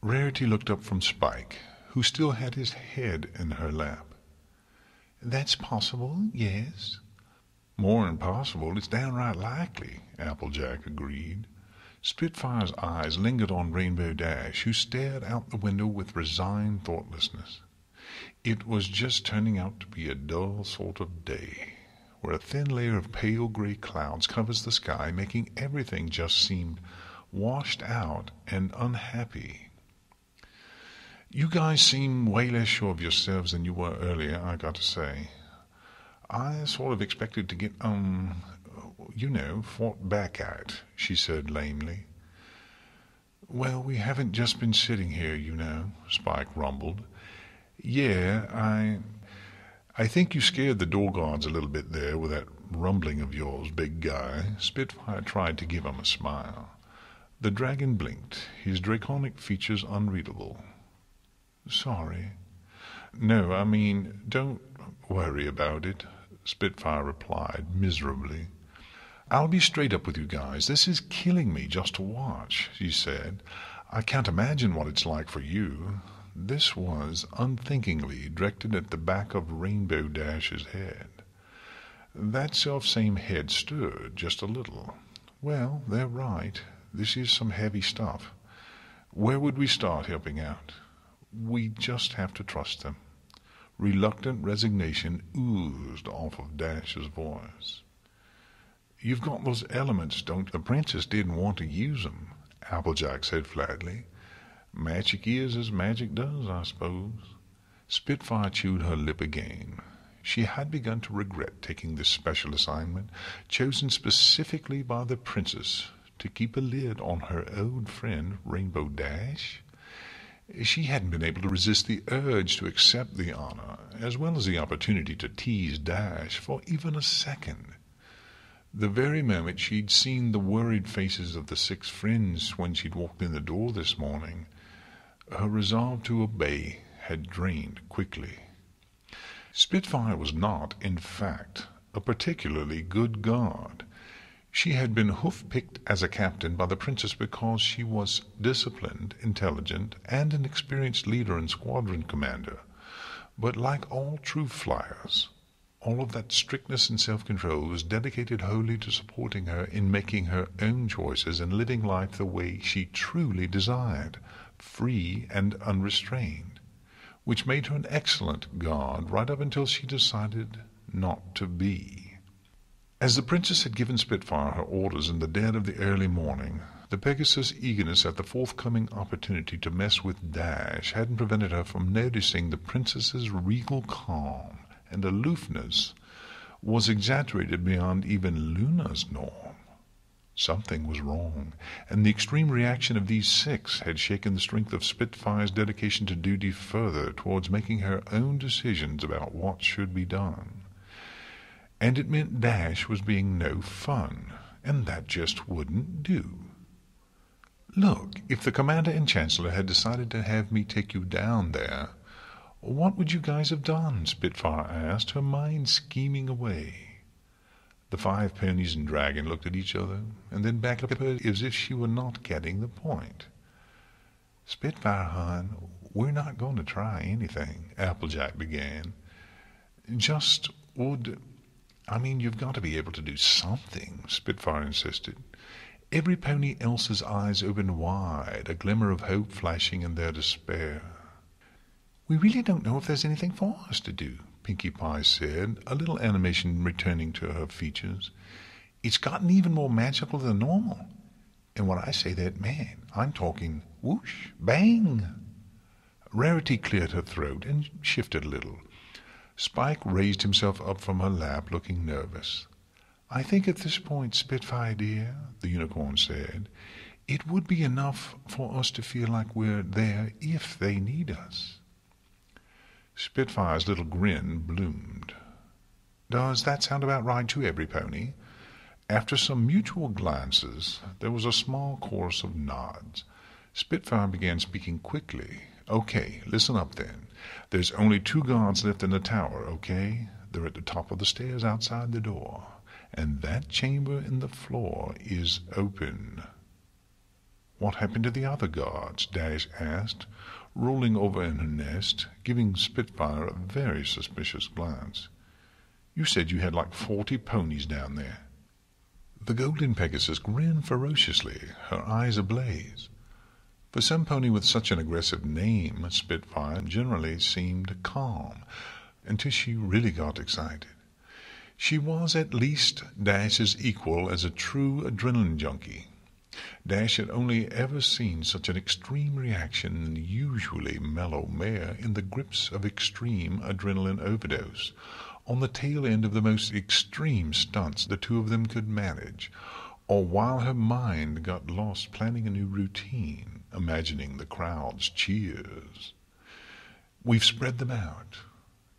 Rarity looked up from Spike, who still had his head in her lap. That's possible, yes. More than possible, it's downright likely, Applejack agreed. Spitfire's eyes lingered on Rainbow Dash, who stared out the window with resigned thoughtlessness. It was just turning out to be a dull sort of day, where a thin layer of pale gray clouds covers the sky, making everything just seem washed out and unhappy. You guys seem way less sure of yourselves than you were earlier, I got to say. I sort of expected to get, fought back at, she said lamely. Well, we haven't just been sitting here, Spike rumbled. Yeah, I think you scared the door guards a little bit there with that rumbling of yours, big guy. Spitfire tried to give him a smile. The dragon blinked, his draconic features unreadable. Sorry. No, I mean, don't worry about it, Spitfire replied miserably. I'll be straight up with you guys. This is killing me just to watch, she said. I can't imagine what it's like for you. This was unthinkingly directed at the back of Rainbow Dash's head. That self-same head stirred just a little. Well, they're right. This is some heavy stuff. Where would we start helping out? We just have to trust them. Reluctant resignation oozed off of Dash's voice. You've got those elements, don't you? The princess didn't want to use them, Applejack said flatly. Magic is as magic does, I suppose. Spitfire chewed her lip again. She had begun to regret taking this special assignment, chosen specifically by the princess to keep a lid on her old friend Rainbow Dash. She hadn't been able to resist the urge to accept the honor, as well as the opportunity to tease Dash for even a second. The very moment she'd seen the worried faces of the 6 friends when she'd walked in the door this morning, her resolve to obey had drained quickly. Spitfire was not, in fact, a particularly good guard. She had been hoof-picked as a captain by the princess because she was disciplined, intelligent, and an experienced leader and squadron commander. But like all true flyers, all of that strictness and self-control was dedicated wholly to supporting her in making her own choices and living life the way she truly desired, free and unrestrained, which made her an excellent guard right up until she decided not to be. As the princess had given Spitfire her orders in the dead of the early morning, the Pegasus' eagerness at the forthcoming opportunity to mess with Dash hadn't prevented her from noticing the princess's regal calm and aloofness was exaggerated beyond even Luna's norm. Something was wrong, and the extreme reaction of these 6 had shaken the strength of Spitfire's dedication to duty further towards making her own decisions about what should be done. And it meant Dash was being no fun, and that just wouldn't do. Look, if the Commander and Chancellor had decided to have me take you down there, what would you guys have done? Spitfire asked, her mind scheming away. The 5 ponies and dragon looked at each other, and then back up at her as if she were not getting the point. Spitfire, hon, we're not going to try anything, Applejack began. Just would... you've got to be able to do something, Spitfire insisted. Every pony else's eyes opened wide, a glimmer of hope flashing in their despair. We really don't know if there's anything for us to do, Pinkie Pie said, a little animation returning to her features. It's gotten even more magical than normal. And when I say that, man, I'm talking whoosh, bang. Rarity cleared her throat and shifted a little. Spike raised himself up from her lap, looking nervous. I think at this point, Spitfire dear, the unicorn said, it would be enough for us to feel like we're there if they need us. Spitfire's little grin bloomed. Does that sound about right to every pony? After some mutual glances, there was a small chorus of nods. Spitfire began speaking quickly. Okay, listen up then. There's only 2 guards left in the tower, okay? They're at the top of the stairs outside the door. And that chamber in the floor is open. What happened to the other guards? Dash asked, rolling over in her nest, giving Spitfire a very suspicious glance. You said you had like 40 ponies down there. The golden Pegasus grinned ferociously, her eyes ablaze. For some pony with such an aggressive name, Spitfire generally seemed calm, until she really got excited. She was at least Dash's equal as a true adrenaline junkie. Dash had only ever seen such an extreme reaction in the usually mellow mare in the grips of extreme adrenaline overdose, on the tail end of the most extreme stunts the 2 of them could manage, or while her mind got lost planning a new routine, imagining the crowd's cheers. We've spread them out.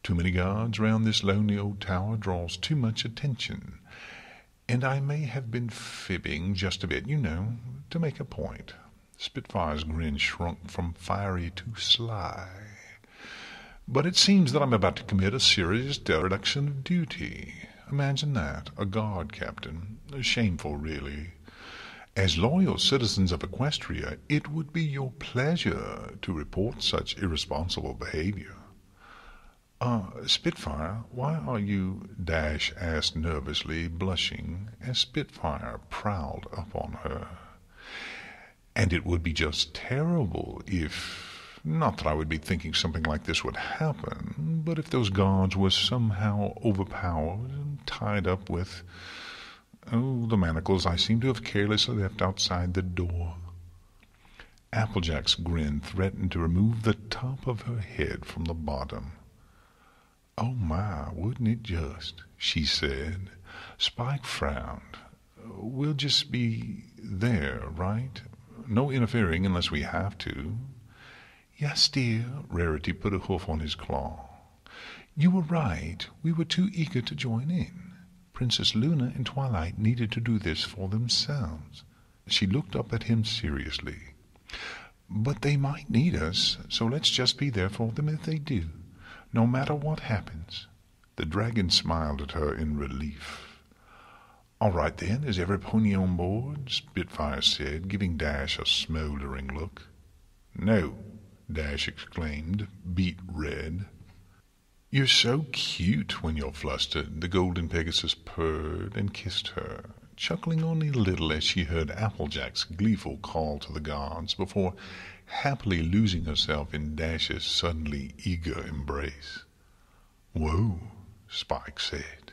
Too many guards round this lonely old tower draws too much attention. And I may have been fibbing just a bit, to make a point. Spitfire's grin shrunk from fiery to sly. But it seems that I'm about to commit a serious dereliction of duty. Imagine that, a guard captain. Shameful, really. As loyal citizens of Equestria, it would be your pleasure to report such irresponsible behavior. Spitfire, why are you? Dash asked nervously, blushing, as Spitfire prowled upon her. And it would be just terrible if, not that I would be thinking something like this would happen, but if those guards were somehow overpowered and tied up with, the manacles I seem to have carelessly left outside the door. Applejack's grin threatened to remove the top of her head from the bottom. Oh my, wouldn't it just, she said. Spike frowned. We'll just be there, right? No interfering unless we have to. Yes, dear, Rarity put a hoof on his claw. You were right. We were too eager to join in. Princess Luna and Twilight needed to do this for themselves. She looked up at him seriously. But they might need us, so let's just be there for them if they do. No matter what happens. The dragon smiled at her in relief. All right then, is every pony on board? Spitfire said, giving Dash a smouldering look. No, Dash exclaimed, beet red. You're so cute when you're flustered, the golden Pegasus purred and kissed her, chuckling only a little as she heard Applejack's gleeful call to the guards before happily losing herself in Dash's suddenly eager embrace. Whoa, Spike said.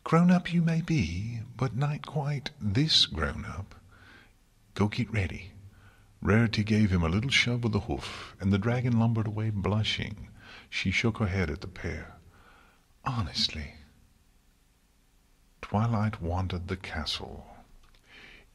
Grown-up you may be, but not quite this grown-up. Go get ready. Rarity gave him a little shove with a hoof, and the dragon lumbered away blushing. She shook her head at the pair. Honestly. Twilight wandered the castle.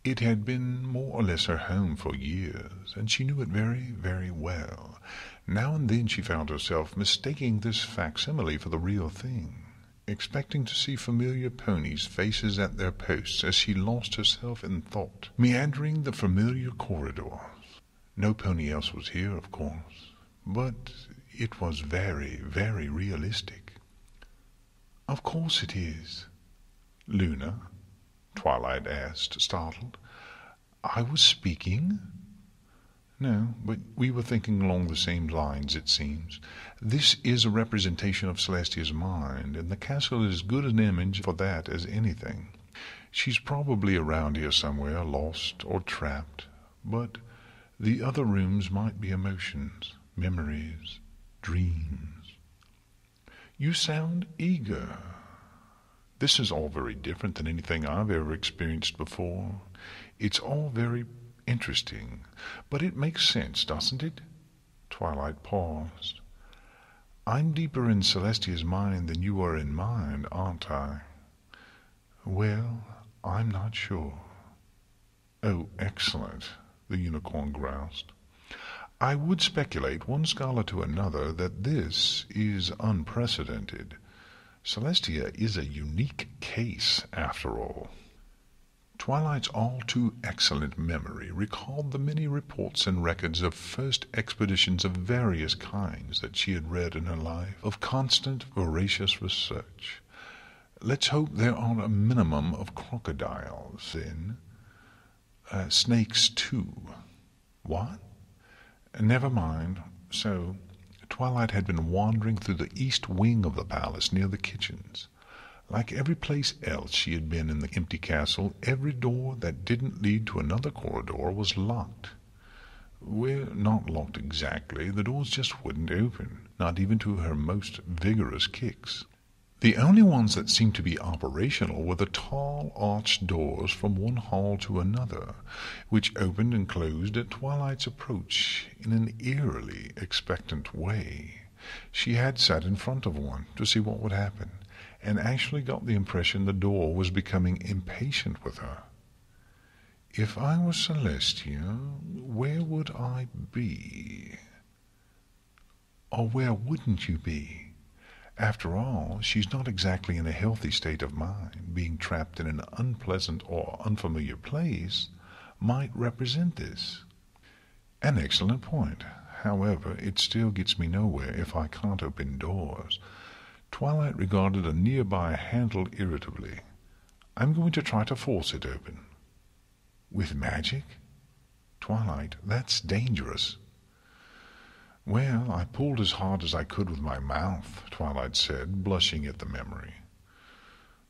It had been more or less her home for years, and she knew it very, very well. Now and then she found herself mistaking this facsimile for the real thing, expecting to see familiar ponies' faces at their posts as she lost herself in thought, meandering the familiar corridors. No pony else was here, of course, but it was very, very realistic. Of course it is. Luna? Twilight asked, startled. I was speaking? No, but we were thinking along the same lines, it seems. This is a representation of Celestia's mind, and the castle is as good an image for that as anything. She's probably around here somewhere, lost or trapped, but the other rooms might be emotions, memories, dreams. You sound eager. This is all very different than anything I've ever experienced before. It's all very interesting, but it makes sense, doesn't it? Twilight paused. I'm deeper in Celestia's mind than you are in mine, aren't I? Well, I'm not sure. Oh, excellent, the unicorn groused. I would speculate, one scholar to another, that this is unprecedented. Celestia is a unique case, after all. Twilight's all-too-excellent memory recalled the many reports and records of first expeditions of various kinds that she had read in her life, of constant, voracious research. Let's hope there are a minimum of crocodiles in... snakes, too. What? Never mind. So, Twilight had been wandering through the east wing of the palace near the kitchens. Like every place else she had been in the empty castle, every door that didn't lead to another corridor was locked. Well, not locked exactly. The doors just wouldn't open, not even to her most vigorous kicks. The only ones that seemed to be operational were the tall arched doors from one hall to another, which opened and closed at Twilight's approach in an eerily expectant way. She had sat in front of one to see what would happen, and actually got the impression the door was becoming impatient with her. If I was Celestia, where would I be? Or where wouldn't you be? After all, she's not exactly in a healthy state of mind. Being trapped in an unpleasant or unfamiliar place might represent this. An excellent point. However, it still gets me nowhere if I can't open doors. Twilight regarded a nearby handle irritably. I'm going to try to force it open. With magic? Twilight, that's dangerous. Well, I pulled as hard as I could with my mouth, Twilight said, blushing at the memory.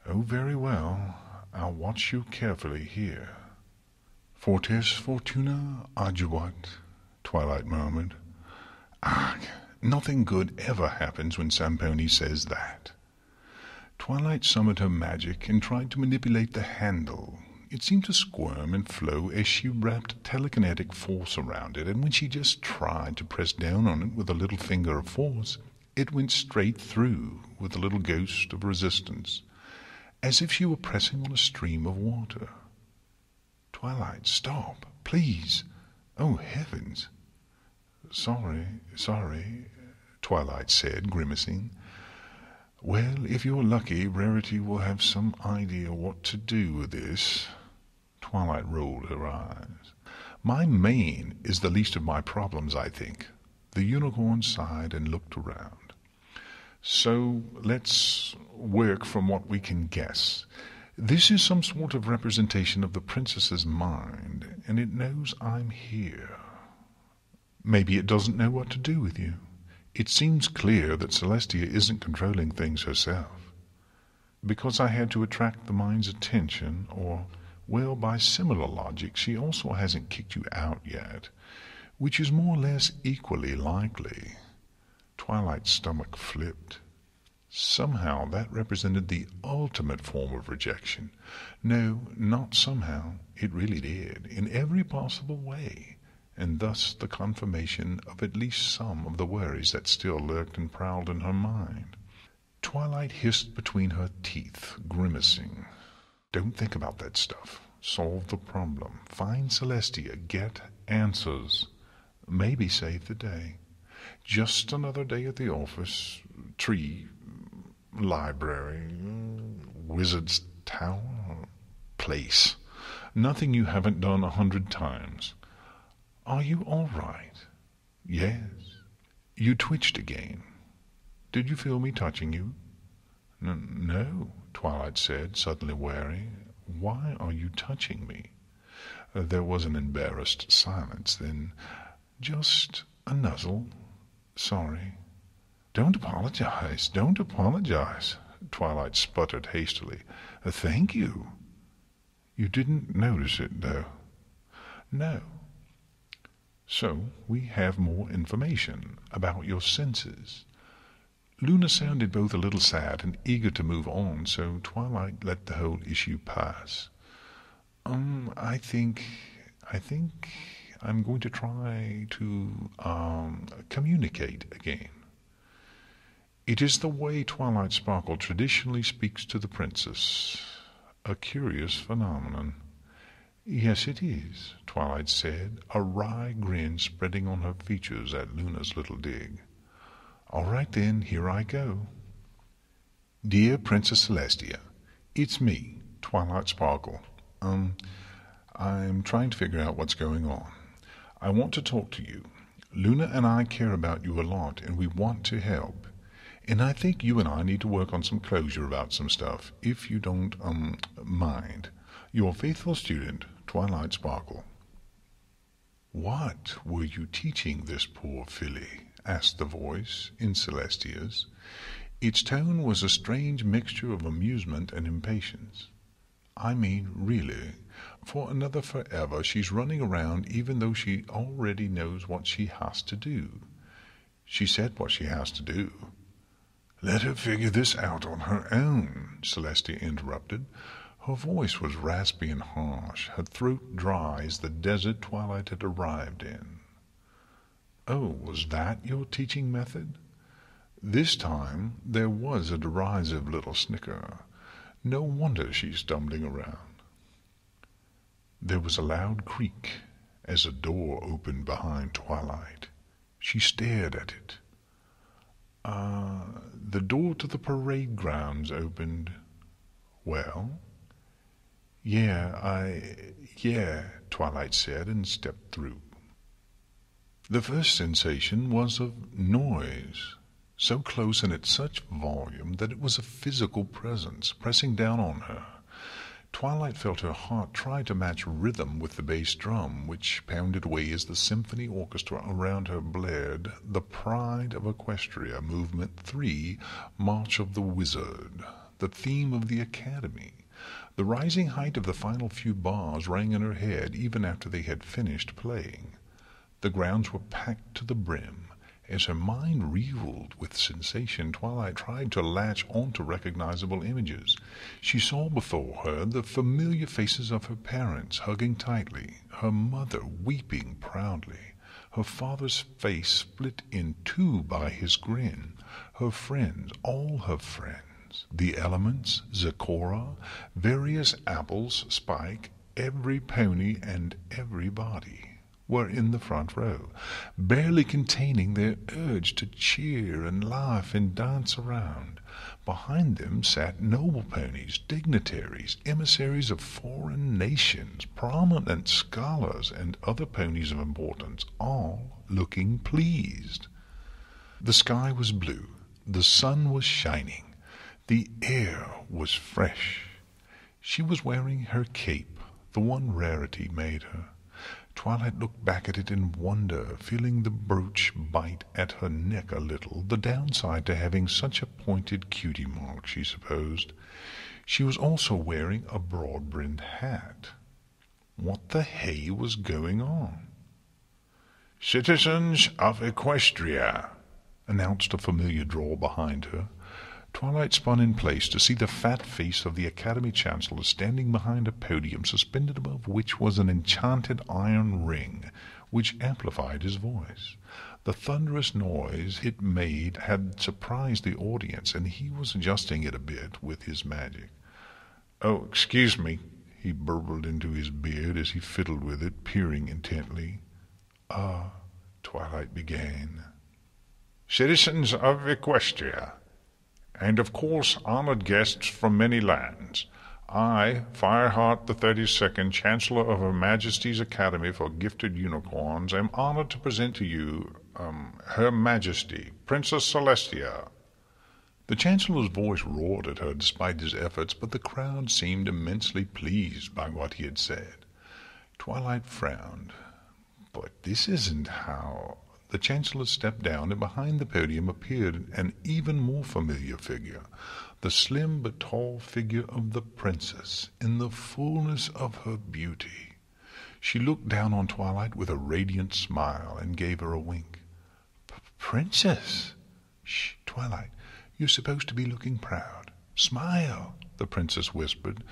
Oh, very well. I'll watch you carefully here. Fortes fortuna adjuvat, Twilight murmured. Ah, nothing good ever happens when Samponi says that. Twilight summoned her magic and tried to manipulate the handle. It seemed to squirm and flow as she wrapped telekinetic force around it, and when she just tried to press down on it with a little finger of force, it went straight through with a little ghost of resistance, as if she were pressing on a stream of water. Twilight, stop, please. Oh, heavens. Sorry, Twilight said, grimacing. Well, if you're lucky, Rarity will have some idea what to do with this. Twilight rolled her eyes. My mane is the least of my problems, I think. The unicorn sighed and looked around. So let's work from what we can guess. This is some sort of representation of the princess's mind, and it knows I'm here. Maybe it doesn't know what to do with you. It seems clear that Celestia isn't controlling things herself. Because I had to attract the mind's attention, or, well, by similar logic, she also hasn't kicked you out yet, which is more or less equally likely. Twilight's stomach flipped. Somehow that represented the ultimate form of rejection. No, not somehow. It really did, in every possible way, and thus the confirmation of at least some of the worries that still lurked and prowled in her mind. Twilight hissed between her teeth, grimacing. Don't think about that stuff. Solve the problem. Find Celestia. Get answers. Maybe save the day. Just another day at the office, tree, library, wizard's tower, place. Nothing you haven't done 100 times. Are you all right? Yes. You twitched again. Did you feel me touching you? No, Twilight said, suddenly wary. Why are you touching me? There was an embarrassed silence. Then, Just a nuzzle. Sorry." Don't apologize, Twilight sputtered hastily. "Thank you." "You didn't notice it, though?" "No." "So we have more information about your senses." Luna sounded both a little sad and eager to move on, so Twilight let the whole issue pass. I think I'm going to try to, communicate again." "It is the way Twilight Sparkle traditionally speaks to the princess. A curious phenomenon." "Yes, it is," Twilight said, a wry grin spreading on her features at Luna's little dig. "All right then, here I go. Dear Princess Celestia, it's me, Twilight Sparkle. I'm trying to figure out what's going on. I want to talk to you. Luna and I care about you a lot, and we want to help. And I think you and I need to work on some closure about some stuff, if you don't, mind. Your faithful student, Twilight Sparkle." "What were you teaching this poor filly?" asked the voice in Celestia's. Its tone was a strange mixture of amusement and impatience. "I mean, really, for another forever she's running around even though she already knows what she has to do. She said what she has to do." "Let her figure this out on her own," Celestia interrupted. Her voice was raspy and harsh, her throat dry as the desert Twilight had arrived in. "Oh, was that your teaching method?" This time there was a derisive little snicker. "No wonder she's stumbling around." There was a loud creak as a door opened behind Twilight. She stared at it. The door to the parade grounds opened." "Well?" Yeah, Twilight said and stepped through. The first sensation was of noise, so close and at such volume that it was a physical presence pressing down on her. Twilight felt her heart try to match rhythm with the bass drum, which pounded away as the symphony orchestra around her blared the Pride of Equestria, Movement 3, March of the Wizard, the theme of the Academy. The rising height of the final few bars rang in her head even after they had finished playing. The grounds were packed to the brim. As her mind reeled with sensation, Twilight tried to latch onto recognizable images. She saw before her the familiar faces of her parents hugging tightly, her mother weeping proudly, her father's face split in two by his grin, her friends, all her friends, the elements, Zecora, various apples, Spike, every pony and everybody, were in the front row, barely containing their urge to cheer and laugh and dance around. Behind them sat noble ponies, dignitaries, emissaries of foreign nations, prominent scholars, and other ponies of importance, all looking pleased. The sky was blue, the sun was shining, the air was fresh. She was wearing her cape, the one rarity made her. Twilight looked back at it in wonder, feeling the brooch bite at her neck a little, the downside to having such a pointed cutie mark, she supposed. She was also wearing a broad-brimmed hat. What the hay was going on? "Citizens of Equestria," announced a familiar drawl behind her. Twilight spun in place to see the fat face of the Academy Chancellor standing behind a podium suspended above which was an enchanted iron ring, which amplified his voice. The thunderous noise it made had surprised the audience, and he was adjusting it a bit with his magic. "Oh, excuse me," he burbled into his beard as he fiddled with it, peering intently. Twilight began. "Citizens of Equestria, and of course honored guests from many lands, I, Fireheart the 32nd, Chancellor of Her Majesty's Academy for Gifted Unicorns, am honored to present to you, Her Majesty, Princess Celestia." The Chancellor's voice roared at her despite his efforts, but the crowd seemed immensely pleased by what he had said. Twilight frowned. But this isn't how... The Chancellor stepped down, and behind the podium appeared an even more familiar figure, the slim but tall figure of the princess in the fullness of her beauty. She looked down on Twilight with a radiant smile and gave her a wink. "Princess!" "Shh, Twilight, you're supposed to be looking proud. Smile," the princess whispered.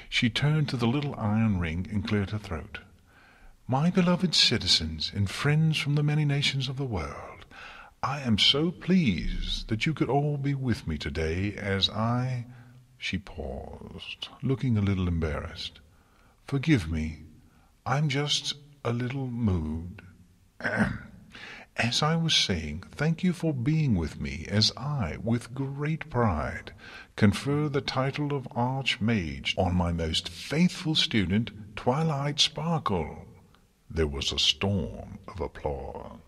She turned to the little iron ring and cleared her throat. "My beloved citizens and friends from the many nations of the world, I am so pleased that you could all be with me today as I..." She paused, looking a little embarrassed. "Forgive me, I'm just a little moved. As I was saying, thank you for being with me as I, with great pride, confer the title of Archmage on my most faithful student, Twilight Sparkle." There was a storm of applause.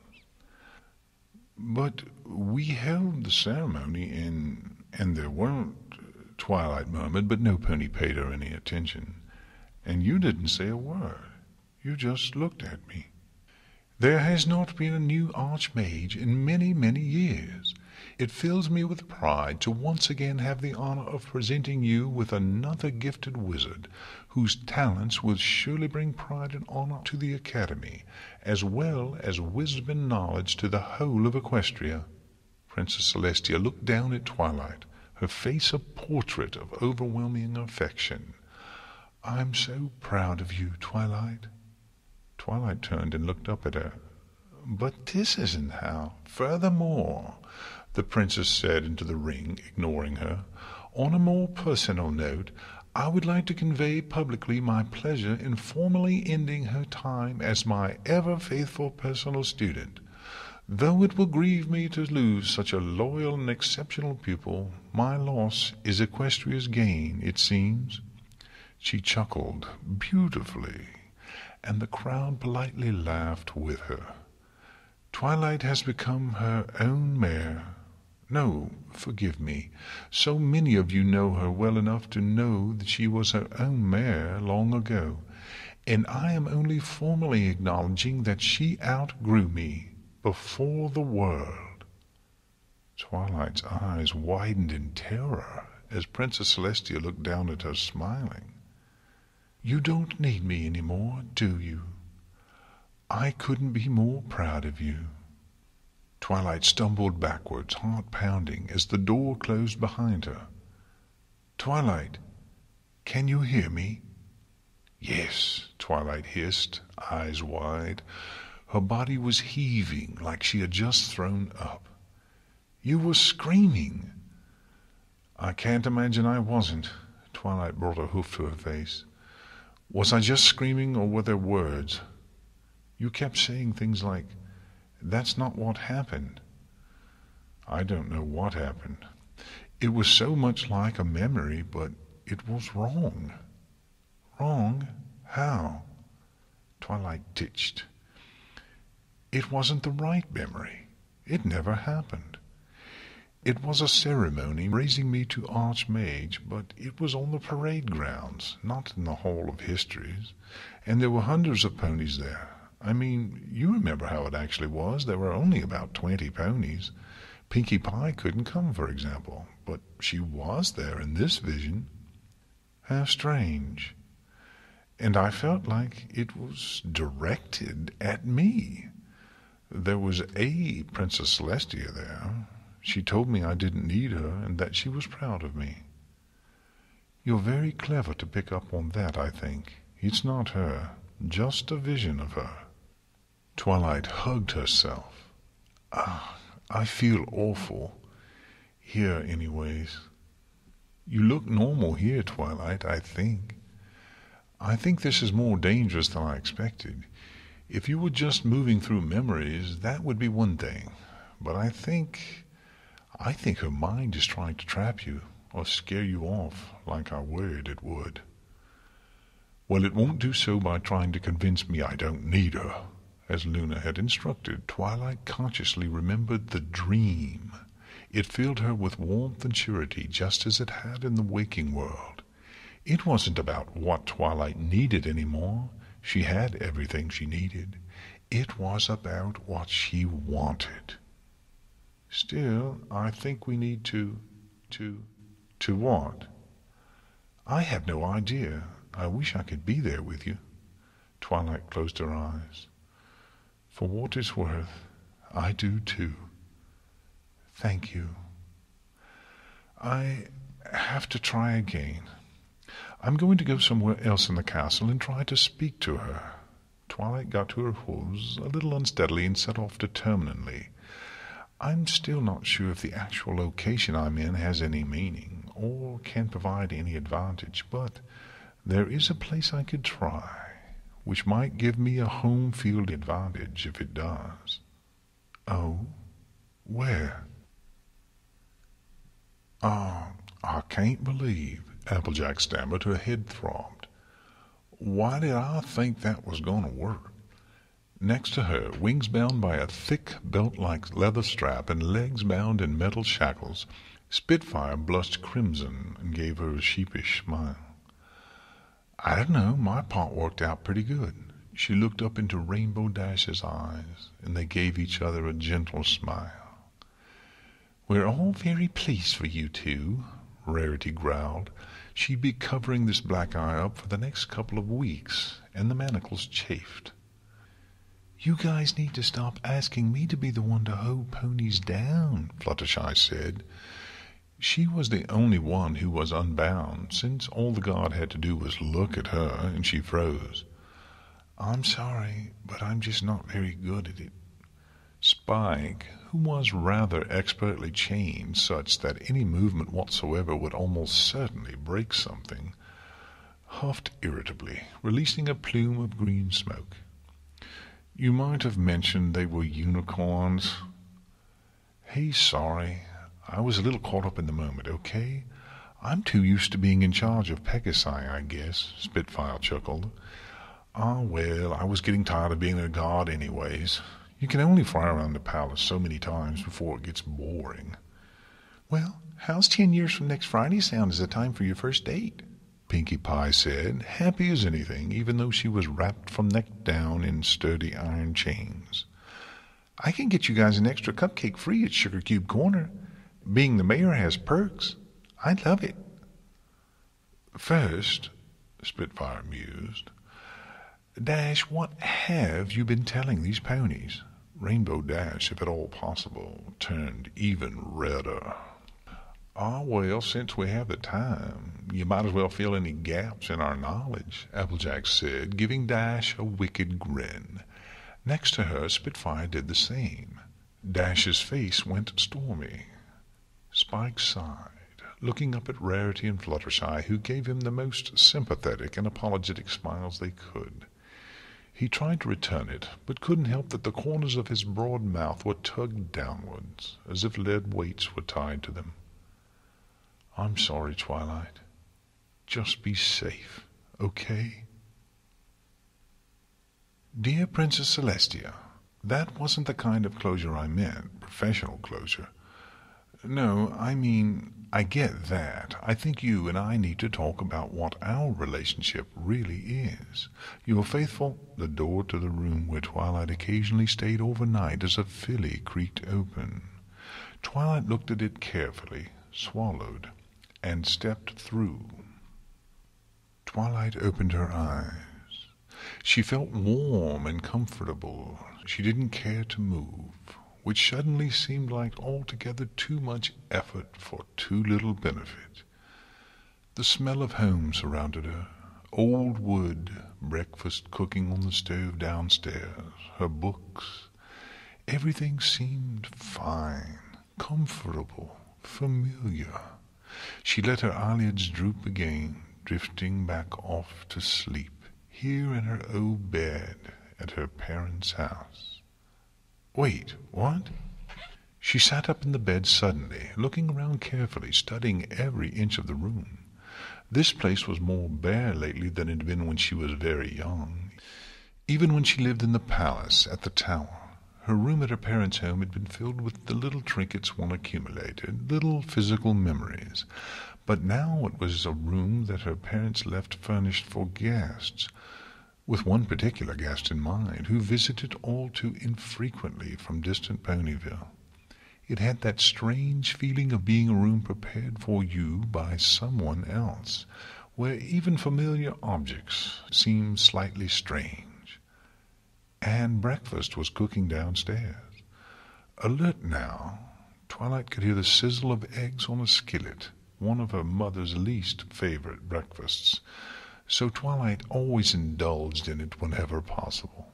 "But we held the ceremony and there weren't," Twilight murmured, but no pony paid her any attention. "And you didn't say a word. You just looked at me." "There has not been a new Archmage in many, many years. It fills me with pride to once again have the honor of presenting you with another gifted wizard, whose talents will surely bring pride and honor to the Academy, as well as wisdom and knowledge to the whole of Equestria." Princess Celestia looked down at Twilight, her face a portrait of overwhelming affection. "I'm so proud of you, Twilight." Twilight turned and looked up at her. "But this isn't how..." "Furthermore," the princess said into the ring, ignoring her, "on a more personal note, I would like to convey publicly my pleasure in formally ending her time as my ever-faithful personal student. Though it will grieve me to lose such a loyal and exceptional pupil, my loss is Equestria's gain, it seems." She chuckled beautifully, and the crowd politely laughed with her. "Twilight has become her own mare. No, forgive me. So many of you know her well enough to know that she was her own mare long ago, and I am only formally acknowledging that she outgrew me before the world." Twilight's eyes widened in terror as Princess Celestia looked down at her, smiling. "You don't need me any more, do you? I couldn't be more proud of you." Twilight stumbled backwards, heart pounding, as the door closed behind her. "Twilight, can you hear me?" "Yes," Twilight hissed, eyes wide. Her body was heaving like she had just thrown up. "You were screaming." "I can't imagine I wasn't." Twilight brought a hoof to her face. "Was I just screaming, or were there words? You kept saying things like, 'That's not what happened.'" "I don't know what happened. It was so much like a memory, but it was wrong." "Wrong? How?" Twilight titched. "It wasn't the right memory. It never happened. It was a ceremony raising me to Archmage, but it was on the parade grounds, not in the Hall of Histories, and there were hundreds of ponies there. I mean, you remember how it actually was. There were only about 20 ponies. Pinkie Pie couldn't come, for example, but she was there in this vision." "How strange. And I felt like it was directed at me. There was a Princess Celestia there. She told me I didn't need her and that she was proud of me." "You're very clever to pick up on that, I think. It's not her, just a vision of her." Twilight hugged herself. I feel awful. Here, anyways." "You look normal here, Twilight, I think." "I think this is more dangerous than I expected. If you were just moving through memories, that would be one thing. But I think her mind is trying to trap you or scare you off like I worried it would." "Well, it won't do so by trying to convince me I don't need her." As Luna had instructed, Twilight consciously remembered the dream. It filled her with warmth and surety, just as it had in the waking world. It wasn't about what Twilight needed any more. She had everything she needed. It was about what she wanted. Still, I think we need to... To what? I have no idea. I wish I could be there with you. Twilight closed her eyes. For what it's worth, I do too. Thank you. I have to try again. I'm going to go somewhere else in the castle and try to speak to her. Twilight got to her hooves a little unsteadily and set off determinedly. I'm still not sure if the actual location I'm in has any meaning or can provide any advantage, but there is a place I could try, which might give me a home field advantage if it does. Oh, where? I can't believe, Applejack stammered. Her head throbbed. Why did I think that was going to work? Next to her, wings bound by a thick belt-like leather strap and legs bound in metal shackles, Spitfire blushed crimson and gave her a sheepish smile. I don't know, my part worked out pretty good. She looked up into Rainbow Dash's eyes, and they gave each other a gentle smile. We're all very pleased for you two, Rarity growled. She'd be covering this black eye up for the next couple of weeks, and the manacles chafed. You guys need to stop asking me to be the one to hold ponies down, Fluttershy said. She was the only one who was unbound, since all the guard had to do was look at her, and she froze. I'm sorry, but I'm just not very good at it. Spike, who was rather expertly chained such that any movement whatsoever would almost certainly break something, huffed irritably, releasing a plume of green smoke. You might have mentioned they were unicorns. Hey, sorry. I was a little caught up in the moment, okay? I'm too used to being in charge of Pegasi, I guess, Spitfire chuckled. Well, I was getting tired of being a guard anyways. You can only fly around the palace so many times before it gets boring. Well, how's 10 years from next Friday sound as a time for your first date? Pinkie Pie said, happy as anything, even though she was wrapped from neck down in sturdy iron chains. I can get you guys an extra cupcake free at Sugar Cube Corner. Being the mayor has perks. I'd love it. First, Spitfire mused, Dash, what have you been telling these ponies? Rainbow Dash, if at all possible, turned even redder. Well, since we have the time, you might as well fill any gaps in our knowledge, Applejack said, giving Dash a wicked grin. Next to her, Spitfire did the same. Dash's face went stormy. Spike sighed, looking up at Rarity and Fluttershy, who gave him the most sympathetic and apologetic smiles they could. He tried to return it, but couldn't help that the corners of his broad mouth were tugged downwards, as if lead weights were tied to them. I'm sorry, Twilight. Just be safe, okay? Dear Princess Celestia, that wasn't the kind of closure I meant, professional closure. No, I mean, I get that. I think you and I need to talk about what our relationship really is. Your faithful... The door to the room where Twilight occasionally stayed overnight as a filly creaked open. Twilight looked at it carefully, swallowed, and stepped through. Twilight opened her eyes. She felt warm and comfortable. She didn't care to move, which suddenly seemed like altogether too much effort for too little benefit. The smell of home surrounded her. Old wood, breakfast cooking on the stove downstairs, her books. Everything seemed fine, comfortable, familiar. She let her eyelids droop again, drifting back off to sleep, here in her old bed at her parents' house. Wait, what? She sat up in the bed suddenly, looking around carefully, studying every inch of the room. This place was more bare lately than it had been when she was very young. Even when she lived in the palace at the tower, her room at her parents' home had been filled with the little trinkets one accumulated, little physical memories. But now it was a room that her parents left furnished for guests. with one particular guest in mind who visited all too infrequently from distant Ponyville. It had that strange feeling of being a room prepared for you by someone else, where even familiar objects seemed slightly strange. And breakfast was cooking downstairs. Alert now, Twilight could hear the sizzle of eggs on a skillet, one of her mother's least favorite breakfasts, so Twilight always indulged in it whenever possible.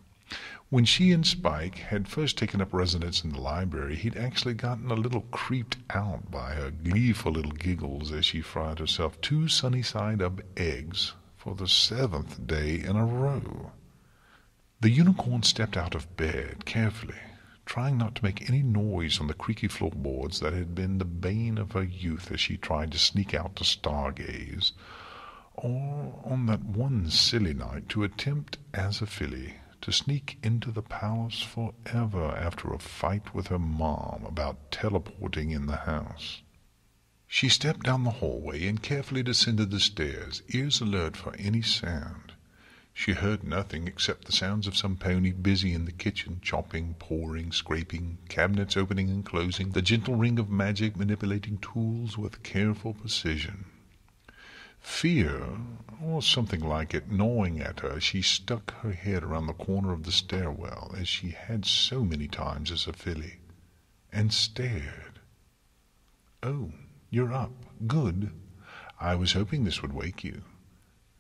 When she and Spike had first taken up residence in the library, he'd actually gotten a little creeped out by her gleeful little giggles as she fried herself 2 sunny-side-up eggs for the 7th day in a row. The unicorn stepped out of bed carefully, trying not to make any noise on the creaky floorboards that had been the bane of her youth as she tried to sneak out to stargaze, or on that one silly night to attempt as a filly to sneak into the palace forever after a fight with her mom about teleporting in the house. She stepped down the hallway and carefully descended the stairs, ears alert for any sound. She heard nothing except the sounds of some pony busy in the kitchen, chopping, pouring, scraping, cabinets opening and closing, the gentle ring of magic manipulating tools with careful precision. Fear, or something like it, gnawing at her, she stuck her head around the corner of the stairwell, as she had so many times as a filly, and stared. "Oh, you're up. Good. I was hoping this would wake you."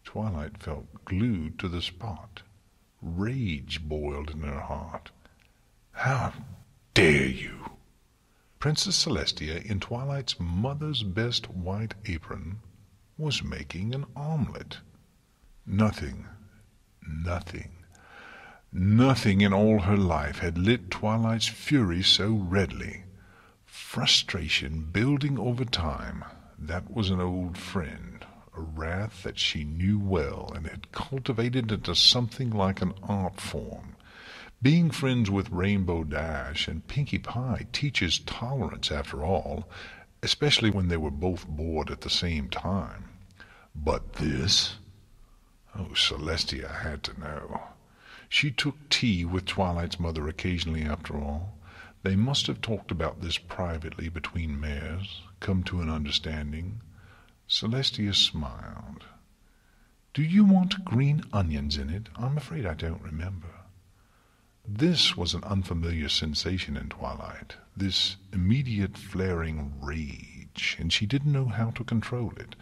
Twilight felt glued to the spot. Rage boiled in her heart. "How dare you!" Princess Celestia, in Twilight's mother's best white apron, was making an omelet. Nothing in all her life had lit Twilight's fury so readily. Frustration building over time, that was an old friend, a wrath that she knew well and had cultivated into something like an art form. Being friends with Rainbow Dash and Pinkie Pie teaches tolerance after all, especially when they were both bored at the same time. But this? Oh, Celestia had to know. She took tea with Twilight's mother occasionally after all. They must have talked about this privately between mares, come to an understanding. Celestia smiled. "Do you want green onions in it? I'm afraid I don't remember." This was an unfamiliar sensation in Twilight, this immediate flaring rage, and she didn't know how to control it.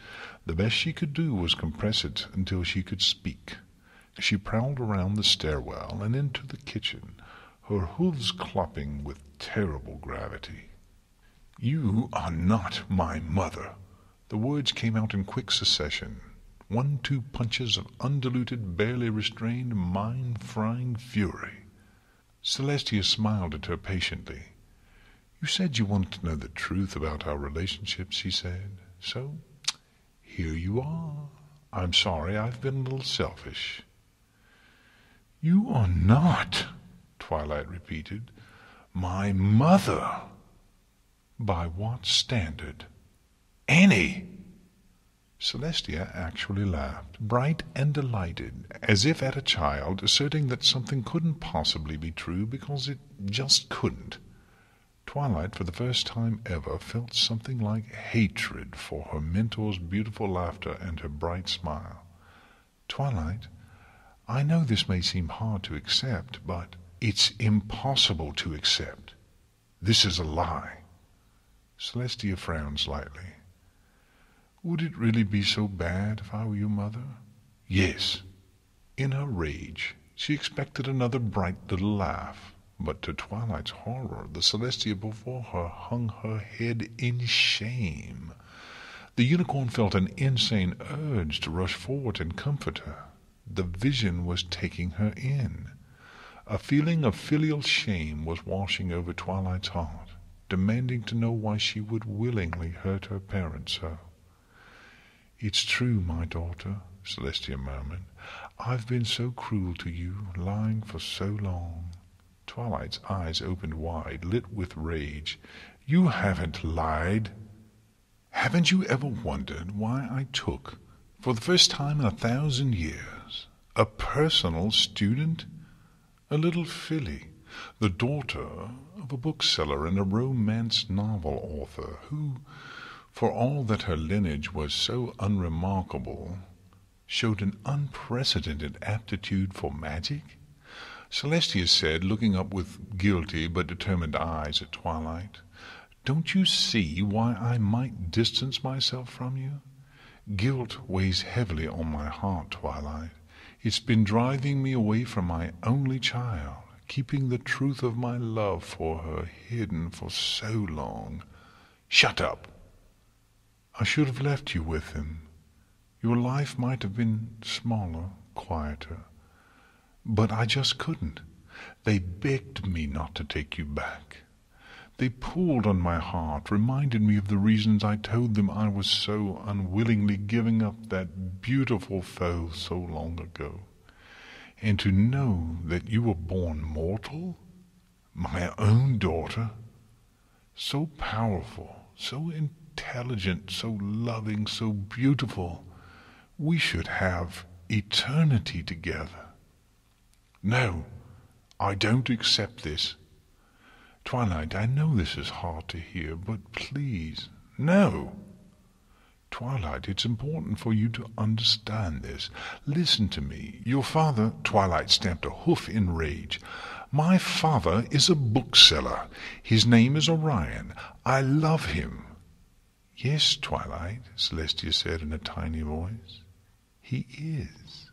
The best she could do was compress it until she could speak. She prowled around the stairwell and into the kitchen, her hooves clopping with terrible gravity. "You are not my mother." The words came out in quick succession, 1-2 punches of undiluted, barely restrained, mind-frying fury. Celestia smiled at her patiently. "You said you wanted to know the truth about our relationship," she said. "So, here you are. I'm sorry I've been a little selfish." "You are not," Twilight repeated, "my mother." "By what standard?" "Any." Celestia actually laughed, bright and delighted, as if at a child asserting that something couldn't possibly be true because it just couldn't. Twilight, for the first time ever, felt something like hatred for her mentor's beautiful laughter and her bright smile. "Twilight, I know this may seem hard to accept, but it's impossible to accept. This is a lie." Celestia frowned slightly. "Would it really be so bad if I were your mother?" "Yes." In her rage, she expected another bright little laugh, but to Twilight's horror, the Celestia before her hung her head in shame. The unicorn felt an insane urge to rush forward and comfort her. The vision was taking her in. A feeling of filial shame was washing over Twilight's heart, demanding to know why she would willingly hurt her parents so. "It's true, my daughter," Celestia murmured. "I've been so cruel to you, lying for so long." Twilight's eyes opened wide, lit with rage. "You haven't lied. Haven't you ever wondered why I took, for the first time in 1,000 years, A personal student? A little filly, the daughter of a bookseller and a romance novel author, who, for all that her lineage was so unremarkable, showed an unprecedented aptitude for magic? Celestia said, looking up with guilty but determined eyes at Twilight, "Don't you see why I might distance myself from you? Guilt weighs heavily on my heart, Twilight. It's been driving me away from my only child, keeping the truth of my love for her hidden for so long." "Shut up!" "I should have left you with him. Your life might have been smaller, quieter. But I just couldn't. They begged me not to take you back. They pulled on my heart, reminded me of the reasons I told them I was so unwillingly giving up that beautiful foe so long ago. And to know that you were born mortal, my own daughter, so powerful, so intelligent, so loving, so beautiful, we should have eternity together. No, I don't accept this. Twilight, I know this is hard to hear, but please, no. Twilight, it's important for you to understand this. Listen to me. Your father—" Twilight stamped a hoof in rage. "My father is a bookseller. His name is Orion. I love him." "Yes, Twilight," Celestia said in a tiny voice. "He is."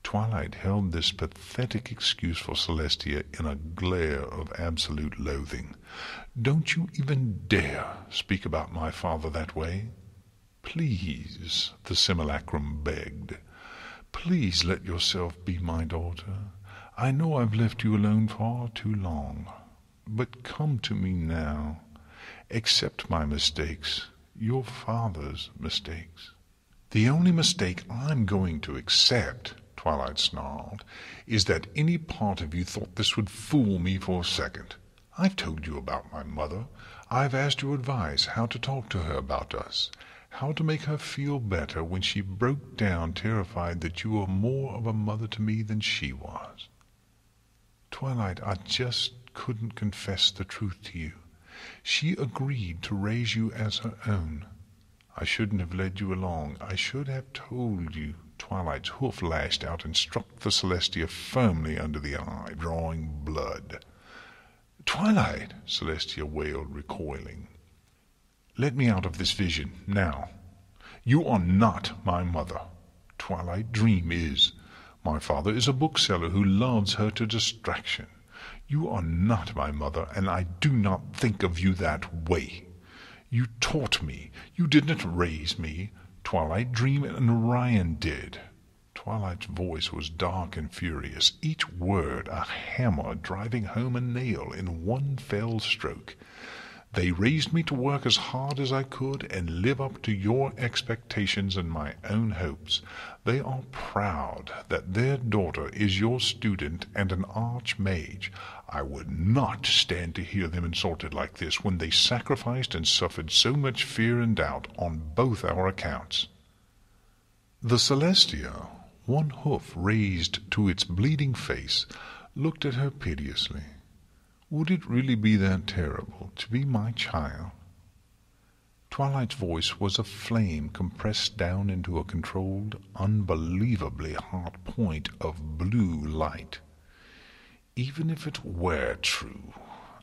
Twilight held this pathetic excuse for Celestia in a glare of absolute loathing. "Don't you even dare speak about my father that way. Please," the simulacrum begged. "Please let yourself be my daughter. I know I've left you alone far too long. But come to me now. Accept my mistakes, your father's mistakes." "The only mistake I'm going to accept," Twilight snarled, "is that any part of you thought this would fool me for a second. I've told you about my mother. I've asked your advice how to talk to her about us, how to make her feel better when she broke down terrified that you were more of a mother to me than she was. Twilight, I just couldn't confess the truth to you. She agreed to raise you as her own. I shouldn't have led you along. I should have told you." Twilight's hoof lashed out and struck the Celestia firmly under the eye, drawing blood. "Twilight!" Celestia wailed, recoiling. "Let me out of this vision, now. You are not my mother. Twilight Dream is. My father is a bookseller who loves her to distraction. You are not my mother, and I do not think of you that way. You taught me. You didn't raise me. Twilight Dream and Orion did." Twilight's voice was dark and furious, each word a hammer driving home a nail in one fell stroke. "They raised me to work as hard as I could and live up to your expectations and my own hopes. They are proud that their daughter is your student and an archmage. I would not stand to hear them insulted like this when they sacrificed and suffered so much fear and doubt on both our accounts." The Celestia, one hoof raised to its bleeding face, looked at her piteously. Would it really be that terrible to be my child? Twilight's voice was a flame compressed down into a controlled, unbelievably hot point of blue light. "Even if it were true,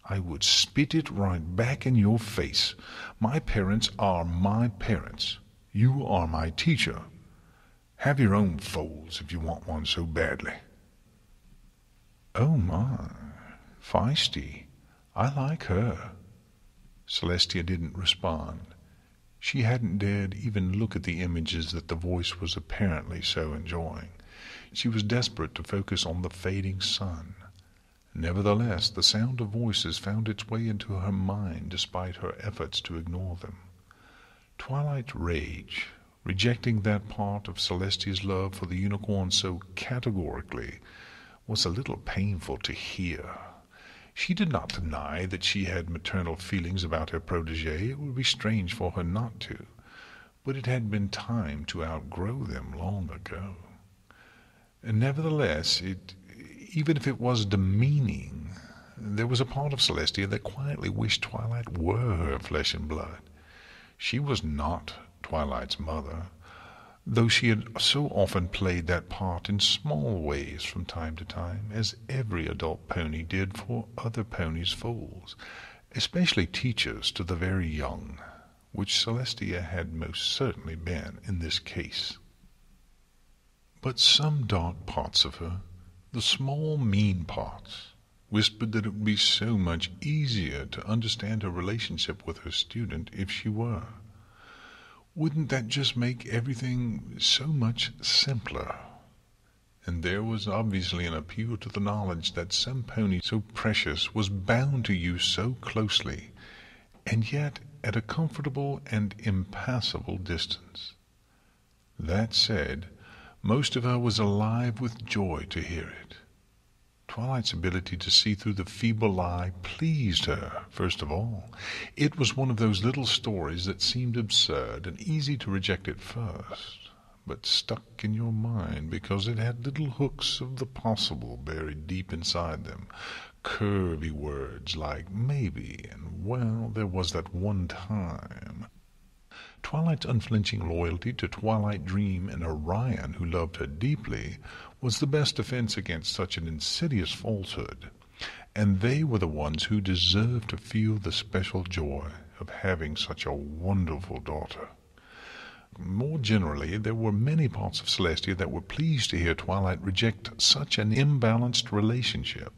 I would spit it right back in your face. My parents are my parents. You are my teacher. Have your own foals if you want one so badly." "Oh my, feisty. I like her." Celestia didn't respond. She hadn't dared even look at the images that the voice was apparently so enjoying. She was desperate to focus on the fading sun. Nevertheless, the sound of voices found its way into her mind despite her efforts to ignore them. Twilight's rage, rejecting that part of Celestia's love for the unicorn so categorically, was a little painful to hear. She did not deny that she had maternal feelings about her protégé. It would be strange for her not to, but it had been time to outgrow them long ago. And nevertheless, even if it was demeaning, there was a part of Celestia that quietly wished Twilight were her flesh and blood. She was not Twilight's mother, though she had so often played that part in small ways from time to time, as every adult pony did for other ponies' foals, especially teachers to the very young, which Celestia had most certainly been in this case. But some dark parts of her, the small mean parts, whispered that it would be so much easier to understand her relationship with her student if she were. Wouldn't that just make everything so much simpler? And there was obviously an appeal to the knowledge that some pony so precious was bound to you so closely, and yet at a comfortable and impassable distance. That said, most of her was alive with joy to hear it. Twilight's ability to see through the feeble lie pleased her, first of all. It was one of those little stories that seemed absurd and easy to reject at first, but stuck in your mind because it had little hooks of the possible buried deep inside them, curvy words like maybe and well, there was that one time. Twilight's unflinching loyalty to Twilight Dream and Orion, who loved her deeply, was the best defense against such an insidious falsehood, and they were the ones who deserved to feel the special joy of having such a wonderful daughter. More generally, there were many parts of Celestia that were pleased to hear Twilight reject such an imbalanced relationship,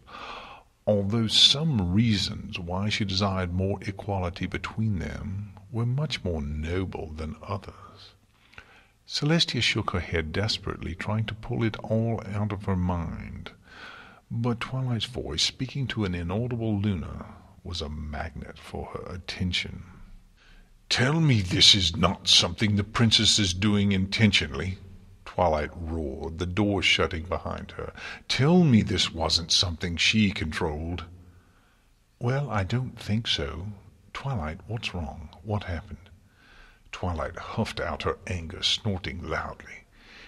although some reasons why she desired more equality between them were much more noble than others. Celestia shook her head desperately, trying to pull it all out of her mind, but Twilight's voice, speaking to an inaudible Luna, was a magnet for her attention. "Tell me this is not something the princess is doing intentionally," Twilight roared, the door shutting behind her. "Tell me this wasn't something she controlled." "Well, I don't think so. Twilight, what's wrong? What happened?" Twilight huffed out her anger, snorting loudly.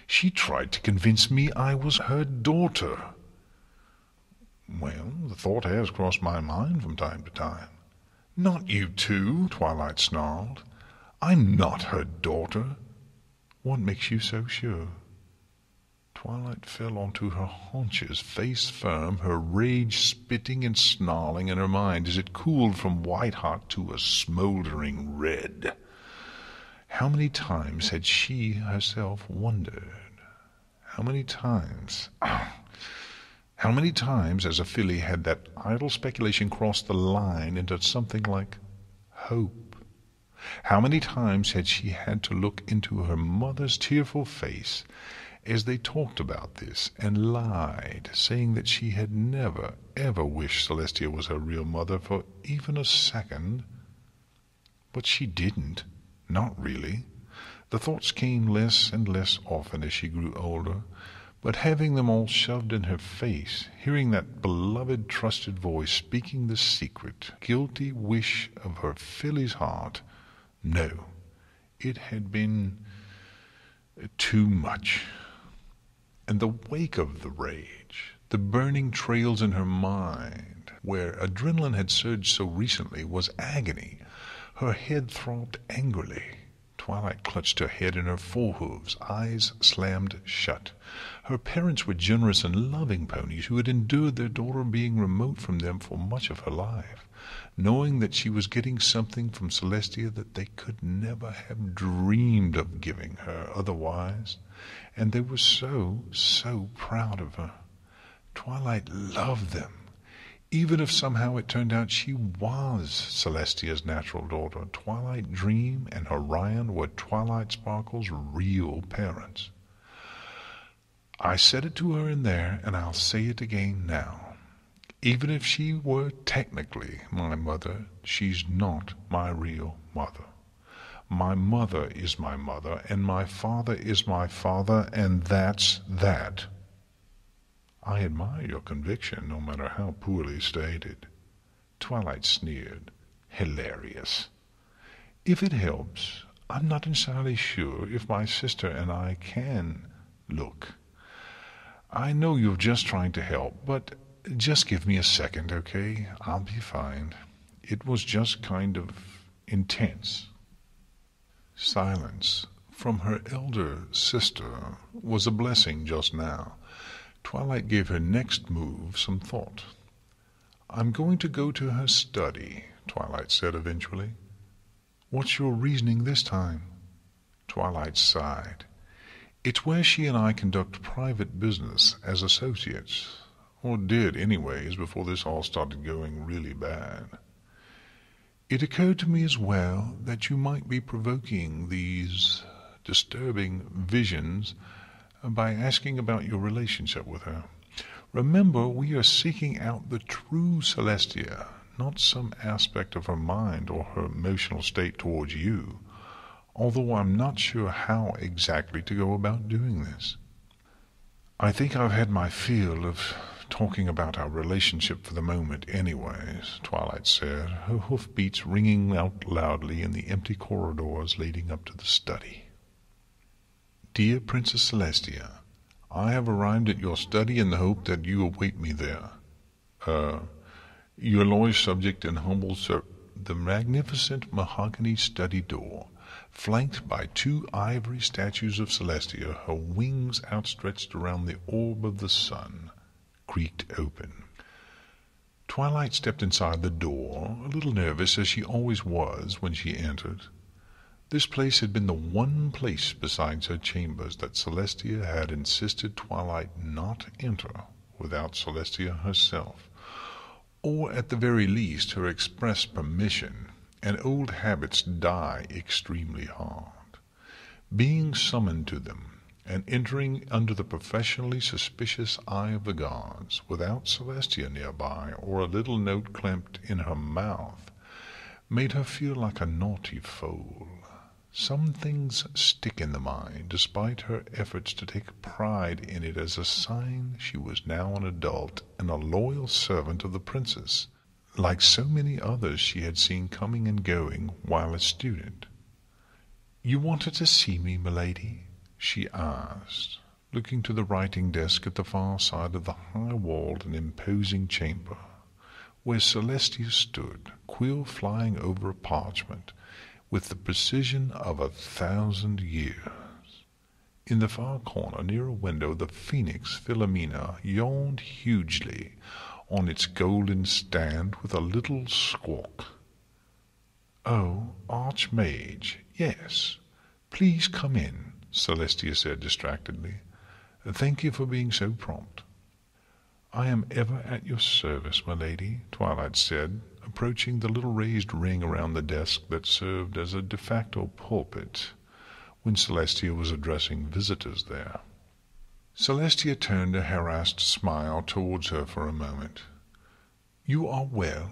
"She tried to convince me I was her daughter." "Well, the thought has crossed my mind from time to time." "Not you too," Twilight snarled. "I'm not her daughter." "What makes you so sure?" Twilight fell onto her haunches, face firm, her rage spitting and snarling in her mind as it cooled from white-hot to a smoldering red. How many times had she herself wondered? How many times as a filly had that idle speculation crossed the line into something like hope? How many times had she had to look into her mother's tearful face as they talked about this, and lied, saying that she had never, ever wished Celestia was her real mother for even a second? But she didn't. Not really. The thoughts came less and less often as she grew older, but having them all shoved in her face, hearing that beloved, trusted voice speaking the secret, guilty wish of her filly's heart, no, it had been too much. And the wake of the rage, the burning trails in her mind, where adrenaline had surged so recently, was agony. Her head throbbed angrily. Twilight clutched her head in her forehooves, eyes slammed shut. Her parents were generous and loving ponies who had endured their daughter being remote from them for much of her life, knowing that she was getting something from Celestia that they could never have dreamed of giving her otherwise, and they were so proud of her. Twilight loved them, even if somehow it turned out she was Celestia's natural daughter. Twilight Dream and Orion were Twilight Sparkle's real parents. I said it to her in there, and I'll say it again now. Even if she were technically my mother, she's not my real mother. My mother is my mother, and my father is my father, and that's that. I admire your conviction, no matter how poorly stated. Twilight sneered. Hilarious. If it helps, I'm not entirely sure if my sister and I can look. I know you're just trying to help, but just give me a second, okay? I'll be fine. It was just kind of intense. Silence from her elder sister was a blessing just now. Twilight gave her next move some thought. "I'm going to go to her study," Twilight said eventually. "What's your reasoning this time?" Twilight sighed. "It's where she and I conduct private business as associates, or did anyways before this all started going really bad. It occurred to me as well that you might be provoking these disturbing visions by asking about your relationship with her. Remember, we are seeking out the true Celestia, not some aspect of her mind or her emotional state towards you, although I'm not sure how exactly to go about doing this." "I think I've had my fill of talking about our relationship for the moment anyways," Twilight said, her hoofbeats ringing out loudly in the empty corridors leading up to the study. "Dear Princess Celestia, I have arrived at your study in the hope that you await me there. Your loyal subject and humble The magnificent mahogany study door, flanked by 2 ivory statues of Celestia, her wings outstretched around the orb of the sun, creaked open. Twilight stepped inside the door, a little nervous as she always was when she entered. This place had been the one place besides her chambers that Celestia had insisted Twilight not enter without Celestia herself, or at the very least her express permission, and old habits die extremely hard. Being summoned to them, and entering under the professionally suspicious eye of the gods, without Celestia nearby or a little note clamped in her mouth, made her feel like a naughty foal. Some things stick in the mind, despite her efforts to take pride in it as a sign she was now an adult and a loyal servant of the princess, like so many others she had seen coming and going while a student. "You wanted to see me, milady?" she asked, looking to the writing desk at the far side of the high-walled and imposing chamber, where Celestia stood, quill flying over a parchment, with the precision of 1,000 years. In the far corner, near a window, the phoenix Philomena yawned hugely on its golden stand with a little squawk. "Oh, Archmage, yes. Please come in," Celestia said distractedly. "Thank you for being so prompt." "I am ever at your service, my lady," Twilight said, approaching the little raised ring around the desk that served as a de facto pulpit when Celestia was addressing visitors there. Celestia turned a harassed smile towards her for a moment. "You are well?"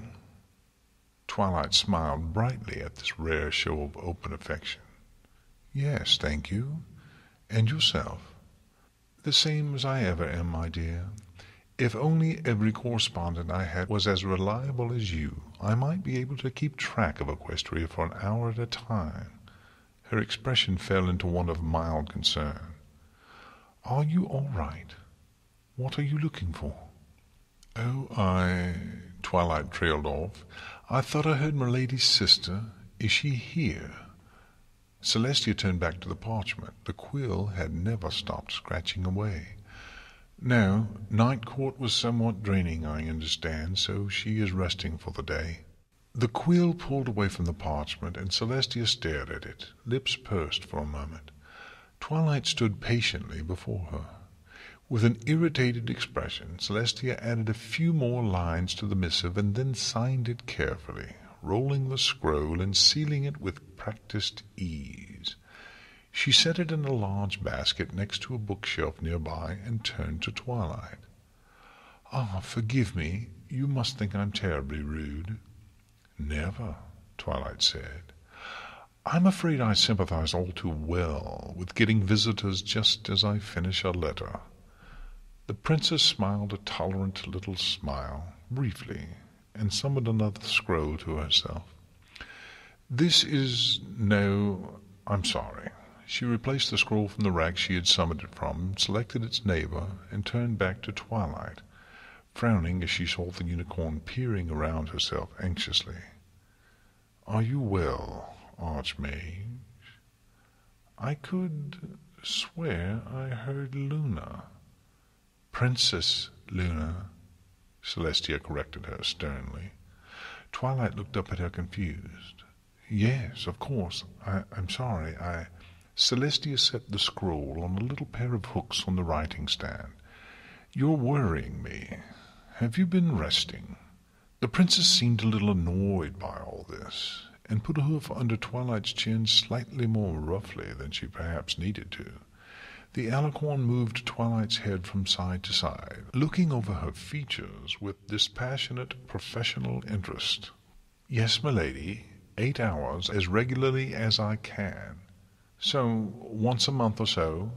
Twilight smiled brightly at this rare show of open affection. "Yes, thank you. And yourself?" "The same as I ever am, my dear. If only every correspondent I had was as reliable as you, I might be able to keep track of Equestria for an hour at a time." Her expression fell into one of mild concern. "Are you all right? What are you looking for?" "Oh, Twilight trailed off. "I thought I heard milady's sister. Is she here?" Celestia turned back to the parchment. The quill had never stopped scratching away. "No, night court was somewhat draining, I understand, so she is resting for the day." The quill pulled away from the parchment, and Celestia stared at it, lips pursed for a moment. Twilight stood patiently before her. With an irritated expression, Celestia added a few more lines to the missive and then signed it carefully, rolling the scroll and sealing it with practised ease. She set it in a large basket next to a bookshelf nearby and turned to Twilight. "Ah, forgive me. You must think I'm terribly rude." "Never," Twilight said. "I'm afraid I sympathize all too well with getting visitors just as I finish a letter." The princess smiled a tolerant little smile, briefly, and summoned another scroll to herself. "This is no... I'm sorry." She replaced the scroll from the rack she had summoned it from, selected its neighbor, and turned back to Twilight, frowning as she saw the unicorn peering around herself anxiously. "Are you well, Archmage? I could swear I heard Luna." "Princess Luna," Celestia corrected her sternly. Twilight looked up at her confused. "Yes, of course. I'm sorry. Celestia set the scroll on a little pair of hooks on the writing stand. "You're worrying me. Have you been resting?" The princess seemed a little annoyed by all this, and put a hoof under Twilight's chin slightly more roughly than she perhaps needed to. The alicorn moved Twilight's head from side to side, looking over her features with dispassionate professional interest. "Yes, milady, 8 hours, as regularly as I can. So, once a month or so.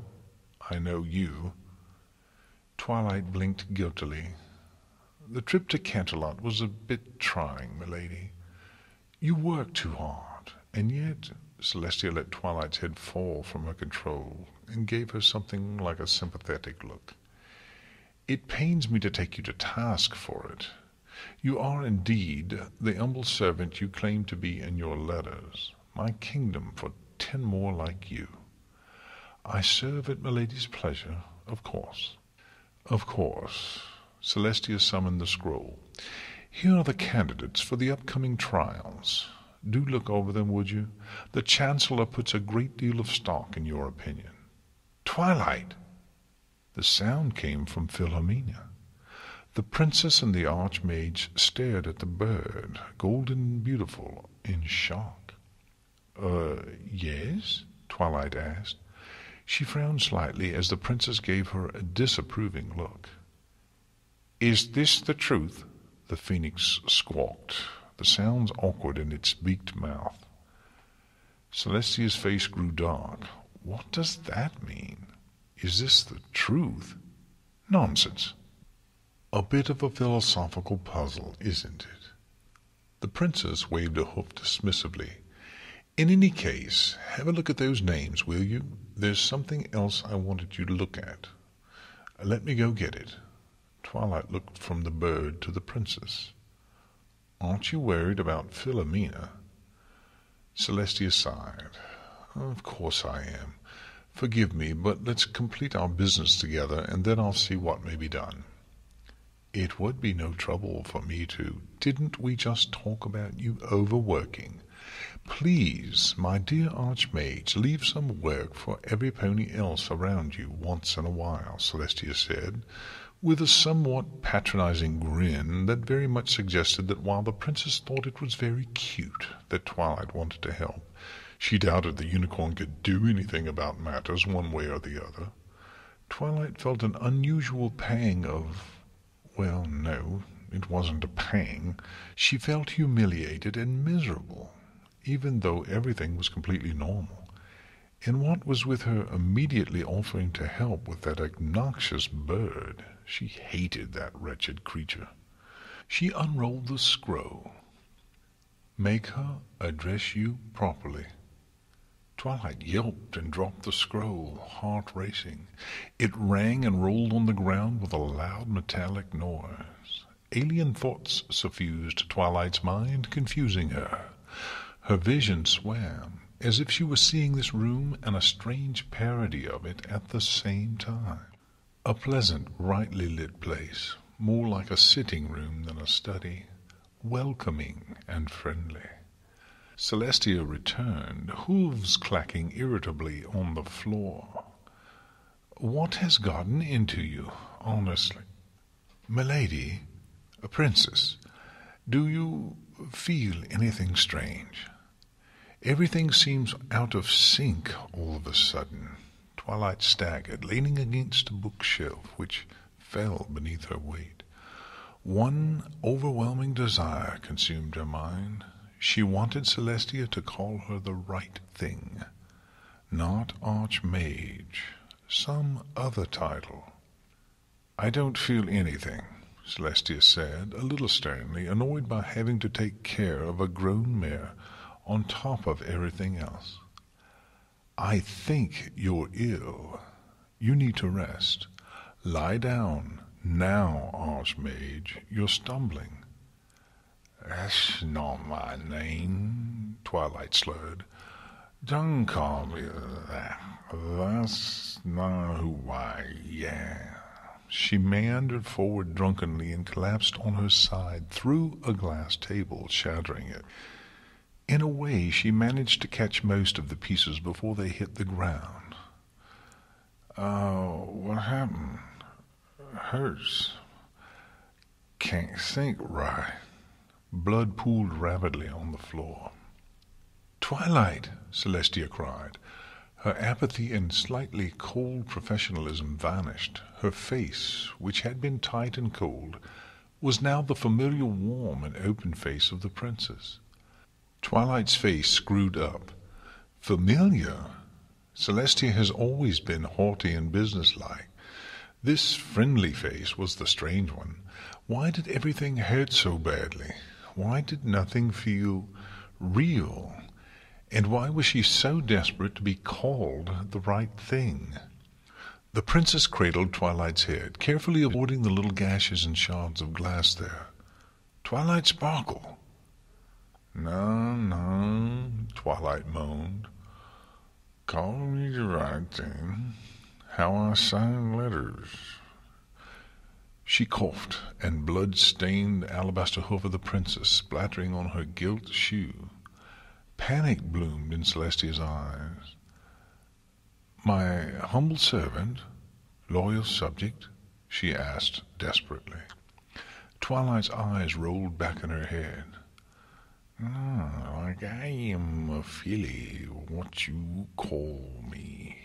I know you." Twilight blinked guiltily. "The trip to Canterlot was a bit trying, milady. You work too hard, and yet—" Celestia let Twilight's head fall from her control and gave her something like a sympathetic look. "It pains me to take you to task for it. You are indeed the humble servant you claim to be in your letters. My kingdom for 10 more like you. I serve at milady's pleasure, of course." "Of course." Celestia summoned the scroll. "Here are the candidates for the upcoming trials. Do look over them, would you? The Chancellor puts a great deal of stock in your opinion." "Twilight!" The sound came from Philomena. The princess and the Archmage stared at the bird, golden and beautiful, in shock. Yes?" Twilight asked. She frowned slightly as the princess gave her a disapproving look. "Is this the truth?" the phoenix squawked, the sounds awkward in its beaked mouth. Celestia's face grew dark. "What does that mean? Is this the truth? Nonsense." "A bit of a philosophical puzzle, isn't it?" The princess waved a hoof dismissively. "In any case, have a look at those names, will you? There's something else I wanted you to look at. Let me go get it." Twilight looked from the bird to the princess. "Aren't you worried about Philomena?" Celestia sighed. "Of course I am. Forgive me, but let's complete our business together, and then I'll see what may be done." "It would be no trouble for me to—" "Didn't we just talk about you overworking? Please, my dear Archmage, leave some work for every pony else around you once in a while," Celestia said, with a somewhat patronizing grin that very much suggested that while the princess thought it was very cute that Twilight wanted to help, she doubted the unicorn could do anything about matters one way or the other. Twilight felt an unusual pang of— well, no, it wasn't a pang. She felt humiliated and miserable, even though everything was completely normal. And what was with her immediately offering to help with that obnoxious bird? She hated that wretched creature. She unrolled the scroll. "Make her address you properly." Twilight yelped and dropped the scroll, heart racing. It rang and rolled on the ground with a loud metallic noise. Alien thoughts suffused Twilight's mind, confusing her. Her vision swam, as if she were seeing this room and a strange parody of it at the same time. A pleasant, brightly lit place, more like a sitting room than a study, welcoming and friendly. Celestia returned, hooves clacking irritably on the floor. "What has gotten into you, honestly?" "Milady, a princess, do you feel anything strange? Everything seems out of sync all of a sudden." Twilight staggered, leaning against a bookshelf which fell beneath her weight. One overwhelming desire consumed her mind. She wanted Celestia to call her the right thing. Not Archmage. Some other title. "I don't feel anything," Celestia said, a little sternly, annoyed by having to take care of a grown mare on top of everything else. I think you're ill. You need to rest. Lie down. Now, Archmage, you're stumbling. That's not my name, Twilight slurred. Don't call me that. That's not who I am. She meandered forward drunkenly and collapsed on her side through a glass table, shattering it. In a way, she managed to catch most of the pieces before they hit the ground. What happened? Hurts. Can't think right. Blood pooled rapidly on the floor. Twilight, Celestia cried. Her apathy and slightly cold professionalism vanished. Her face, which had been tight and cold, was now the familiar warm and open face of the princess. Twilight's face screwed up. Familiar? Celestia has always been haughty and businesslike. This friendly face was the strange one. Why did everything hurt so badly? Why did nothing feel real? And why was she so desperate to be called the right thing? The princess cradled Twilight's head, carefully avoiding the little gashes and shards of glass there. Twilight Sparkle. No, Twilight moaned. Call me the right thing. How I sign letters. She coughed, and blood stained the alabaster hoof of the princess, splattering on her gilt shoe. Panic bloomed in Celestia's eyes. My humble servant, loyal subject, she asked desperately. Twilight's eyes rolled back in her head. Like I am a filly, what you call me.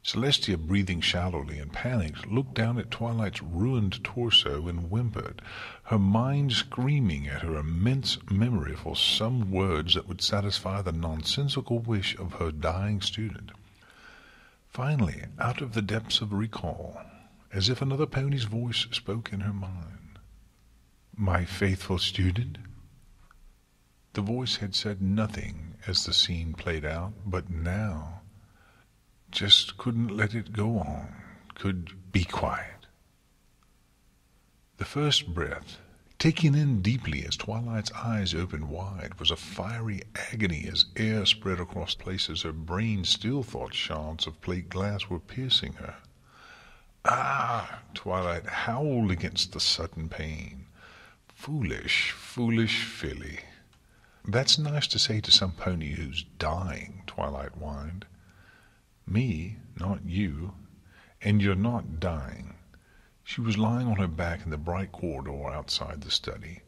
Celestia, breathing shallowly and panicked, looked down at Twilight's ruined torso and whimpered, her mind screaming at her immense memory for some words that would satisfy the nonsensical wish of her dying student. Finally, out of the depths of recall, as if another pony's voice spoke in her mind. My faithful student? The voice had said nothing as the scene played out, but now just couldn't let it go on, could be quiet. The first breath, taken in deeply as Twilight's eyes opened wide, was a fiery agony as air spread across places her brain still thought shards of plate glass were piercing her. Ah! Twilight howled against the sudden pain. Foolish, foolish filly. That's nice to say to some pony who's dying, Twilight whined. Me, not you, and you're not dying. She was lying on her back in the bright corridor outside the study.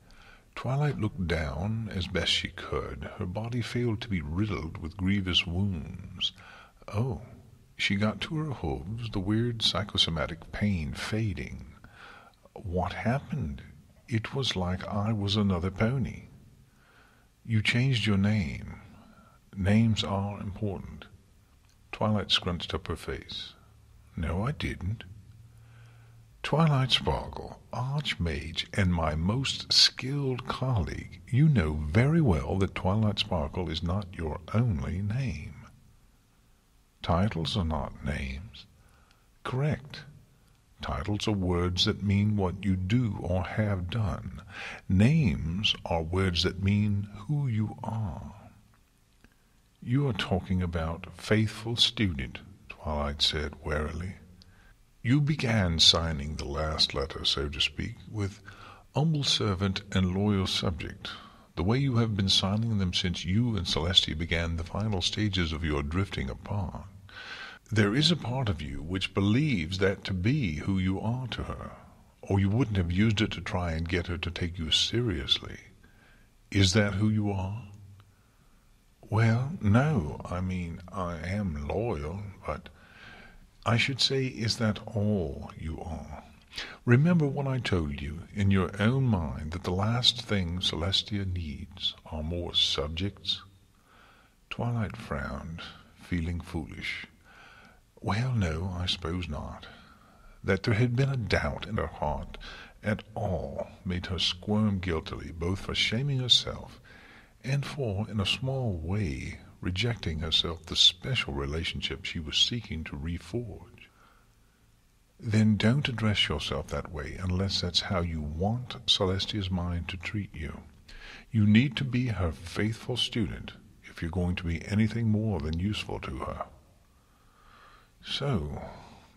Twilight looked down as best she could. Her body failed to be riddled with grievous wounds. Oh, she got to her hooves, the weird psychosomatic pain fading. What happened? It was like I was another pony. You changed your name. Names are important. Twilight scrunched up her face. No, I didn't. Twilight Sparkle, Archmage, and my most skilled colleague, you know very well that Twilight Sparkle is not your only name. Titles are not names. Correct. Titles are words that mean what you do or have done. Names are words that mean who you are. You are talking about faithful student, Twilight said warily. You began signing the last letter, so to speak, with humble servant and loyal subject, the way you have been signing them since you and Celestia began the final stages of your drifting apart. There is a part of you which believes that to be who you are to her, or you wouldn't have used it to try and get her to take you seriously. Is that who you are? Well, no, I mean, I am loyal, but I should say, is that all you are? Remember what I told you in your own mind, that the last thing Celestia needs are more subjects? Twilight frowned, feeling foolish. Well, no, I suppose not. That there had been a doubt in her heart at all made her squirm guiltily, both for shaming herself and for, in a small way, rejecting herself the special relationship she was seeking to reforge. Then don't address yourself that way unless that's how you want Celestia's mind to treat you. You need to be her faithful student if you're going to be anything more than useful to her. So,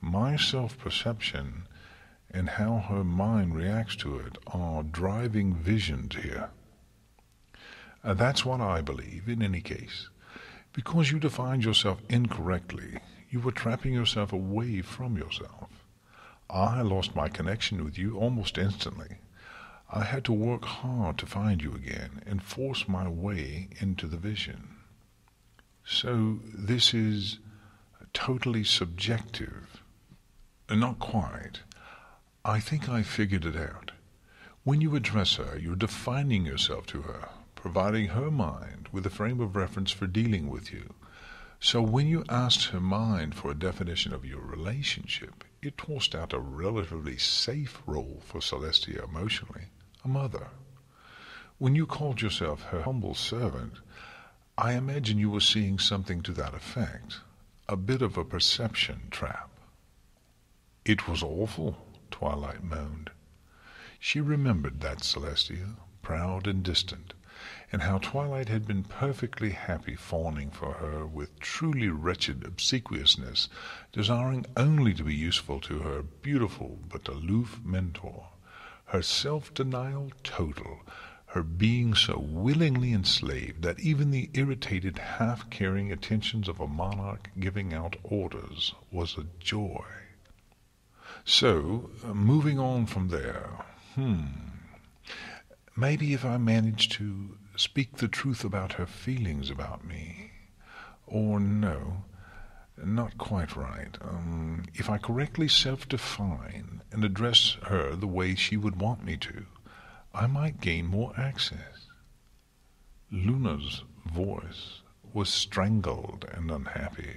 my self-perception and how her mind reacts to it are driving visions here. That's what I believe in any case. Because you defined yourself incorrectly, you were trapping yourself away from yourself. I lost my connection with you almost instantly. I had to work hard to find you again and force my way into the vision. So this is totally subjective. Not quite. I think I figured it out. When you address her, you're defining yourself to her, providing her mind with a frame of reference for dealing with you. So when you asked her mind for a definition of your relationship, it tossed out a relatively safe role for Celestia emotionally, a mother. When you called yourself her humble servant, I imagine you were seeing something to that effect, a bit of a perception trap. It was awful, Twilight moaned. She remembered that Celestia, proud and distant, and how Twilight had been perfectly happy fawning for her with truly wretched obsequiousness, desiring only to be useful to her beautiful but aloof mentor, her self-denial total, her being so willingly enslaved that even the irritated, half-caring attentions of a monarch giving out orders was a joy. So, moving on from there, maybe if I managed to speak the truth about her feelings about me, or no, not quite right. If I correctly self-define and address her the way she would want me to, I might gain more access. Luna's voice was strangled and unhappy.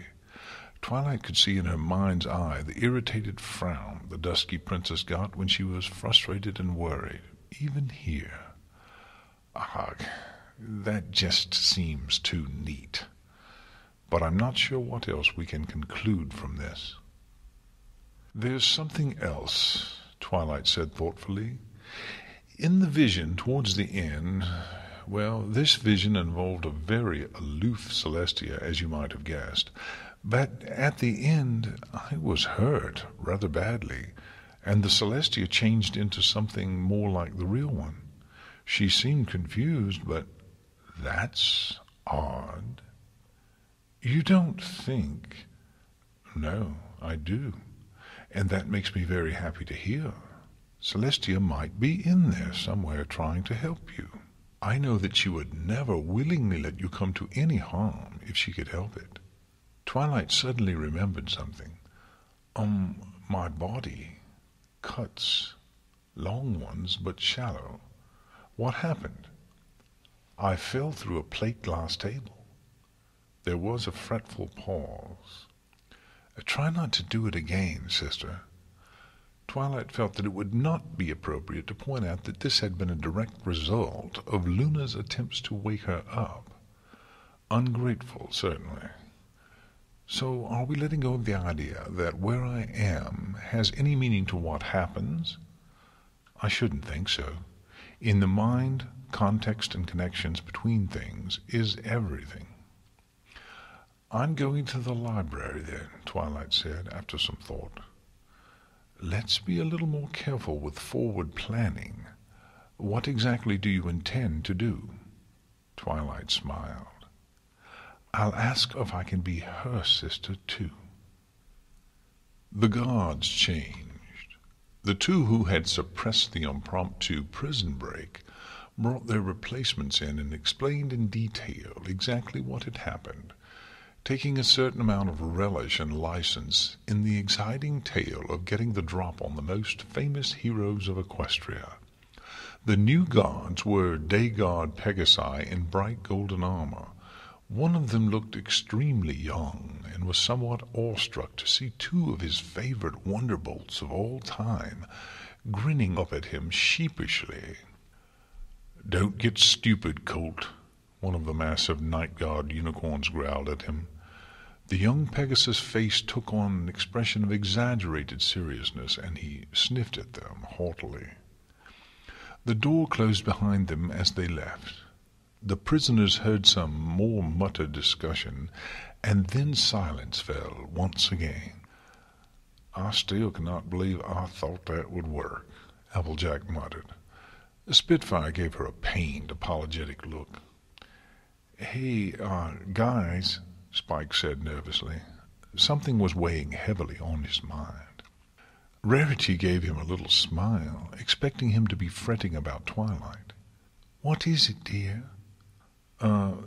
Twilight could see in her mind's eye the irritated frown the dusky princess got when she was frustrated and worried, even here. Ugh, that just seems too neat. But I'm not sure what else we can conclude from this. There's something else, Twilight said thoughtfully. In the vision towards the end, well, this vision involved a very aloof Celestia, as you might have guessed. But at the end, I was hurt rather badly, and the Celestia changed into something more like the real one. She seemed confused, but that's odd. You don't think? No, I do, and that makes me very happy to hear. Celestia might be in there somewhere trying to help you. I know that she would never willingly let you come to any harm if she could help it. Twilight suddenly remembered something. My body. Cuts. Long ones, but shallow. What happened? I fell through a plate glass table. There was a fretful pause. Try not to do it again, sister. Twilight felt that it would not be appropriate to point out that this had been a direct result of Luna's attempts to wake her up. Ungrateful, certainly. So are we letting go of the idea that where I am has any meaning to what happens? I shouldn't think so. In the mind, context and connections between things is everything. I'm going to the library then, Twilight said after some thought. Let's be a little more careful with forward planning. What exactly do you intend to do? Twilight smiled. I'll ask if I can be her sister too. The guards changed. The two who had suppressed the impromptu prison break brought their replacements in and explained in detail exactly what had happened, taking a certain amount of relish and license in the exciting tale of getting the drop on the most famous heroes of Equestria. The new guards were day guard Pegasi in bright golden armor. One of them looked extremely young and was somewhat awestruck to see two of his favorite wonderbolts of all time grinning up at him sheepishly. "Don't get stupid, Colt," one of the massive night guard unicorns growled at him. The young Pegasus' face took on an expression of exaggerated seriousness, and he sniffed at them haughtily. The door closed behind them as they left. The prisoners heard some more muttered discussion, and then silence fell once again. "I still cannot believe I thought that would work," Applejack muttered. Spitfire gave her a pained, apologetic look. "Hey, guys," Spike said nervously. Something was weighing heavily on his mind. Rarity gave him a little smile, expecting him to be fretting about Twilight. "What is it, dear?"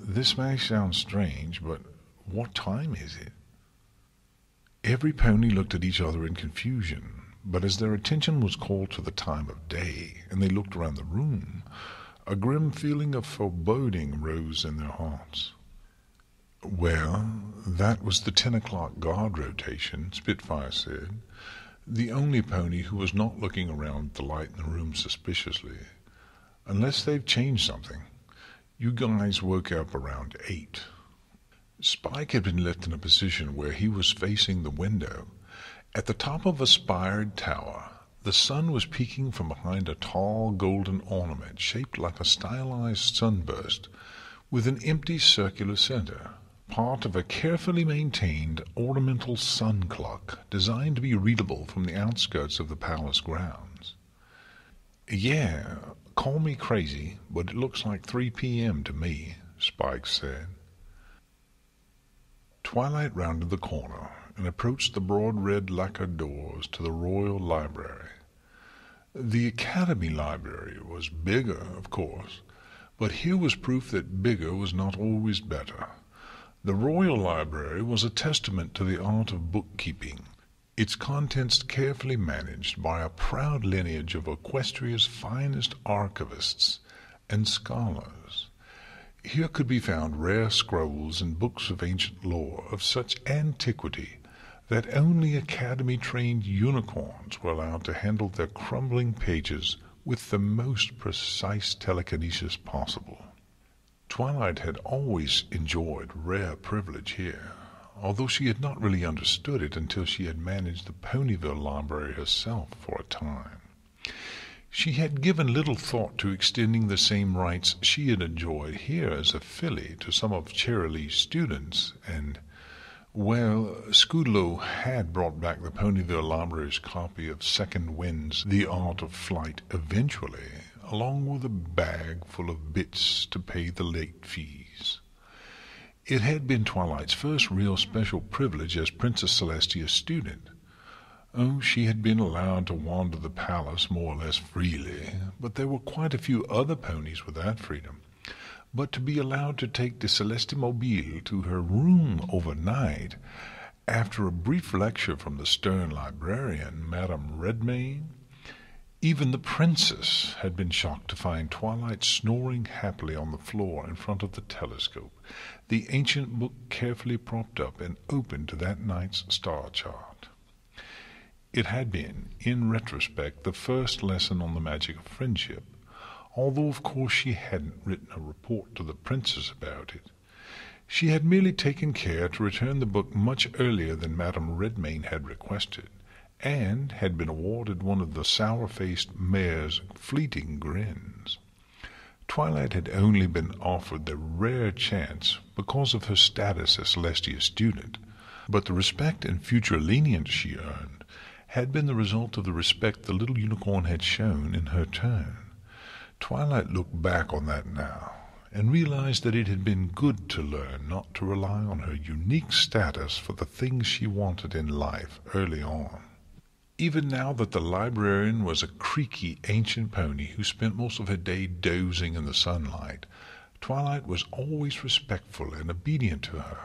This may sound strange, but what time is it?" Every pony looked at each other in confusion, but as their attention was called to the time of day, and they looked around the room, a grim feeling of foreboding rose in their hearts. "Well, that was the 10 o'clock guard rotation," Spitfire said, the only pony who was not looking around at the light in the room suspiciously. "Unless they've changed something. You guys woke up around 8. Spike had been left in a position where he was facing the window. At the top of a spired tower, the sun was peeking from behind a tall golden ornament shaped like a stylized sunburst with an empty circular center, part of a carefully maintained ornamental sun clock designed to be readable from the outskirts of the palace grounds. "Yeah, call me crazy, but it looks like 3 p.m. to me," Spike said. Twilight rounded the corner and approached the broad red lacquered doors to the Royal Library. The Academy Library was bigger, of course, but here was proof that bigger was not always better. The Royal Library was a testament to the art of bookkeeping, its contents carefully managed by a proud lineage of Equestria's finest archivists and scholars. Here could be found rare scrolls and books of ancient lore of such antiquity that only academy-trained unicorns were allowed to handle their crumbling pages with the most precise telekinesis possible. Twilight had always enjoyed rare privilege here, although she had not really understood it until she had managed the Ponyville Library herself for a time. She had given little thought to extending the same rights she had enjoyed here as a filly to some of Cheerilee's students, and, well, Scoodlow had brought back the Ponyville Library's copy of Second Wind's The Art of Flight eventually, along with a bag full of bits to pay the late fees. It had been Twilight's first real special privilege as Princess Celestia's student. Oh, she had been allowed to wander the palace more or less freely, but there were quite a few other ponies with that freedom. But to be allowed to take the Celestia Mobile to her room overnight, after a brief lecture from the stern librarian, Madame Redmayne, even the princess had been shocked to find Twilight snoring happily on the floor in front of the telescope, the ancient book carefully propped up and open to that night's star chart. It had been, in retrospect, the first lesson on the magic of friendship, although of course she hadn't written a report to the princess about it. She had merely taken care to return the book much earlier than Madame Redmayne had requested, and had been awarded one of the sour-faced mare's fleeting grins. Twilight had only been offered the rare chance because of her status as Celestia's student, but the respect and future lenience she earned had been the result of the respect the little unicorn had shown in her turn. Twilight looked back on that now, and realized that it had been good to learn not to rely on her unique status for the things she wanted in life early on. Even now that the librarian was a creaky ancient pony who spent most of her day dozing in the sunlight, Twilight was always respectful and obedient to her,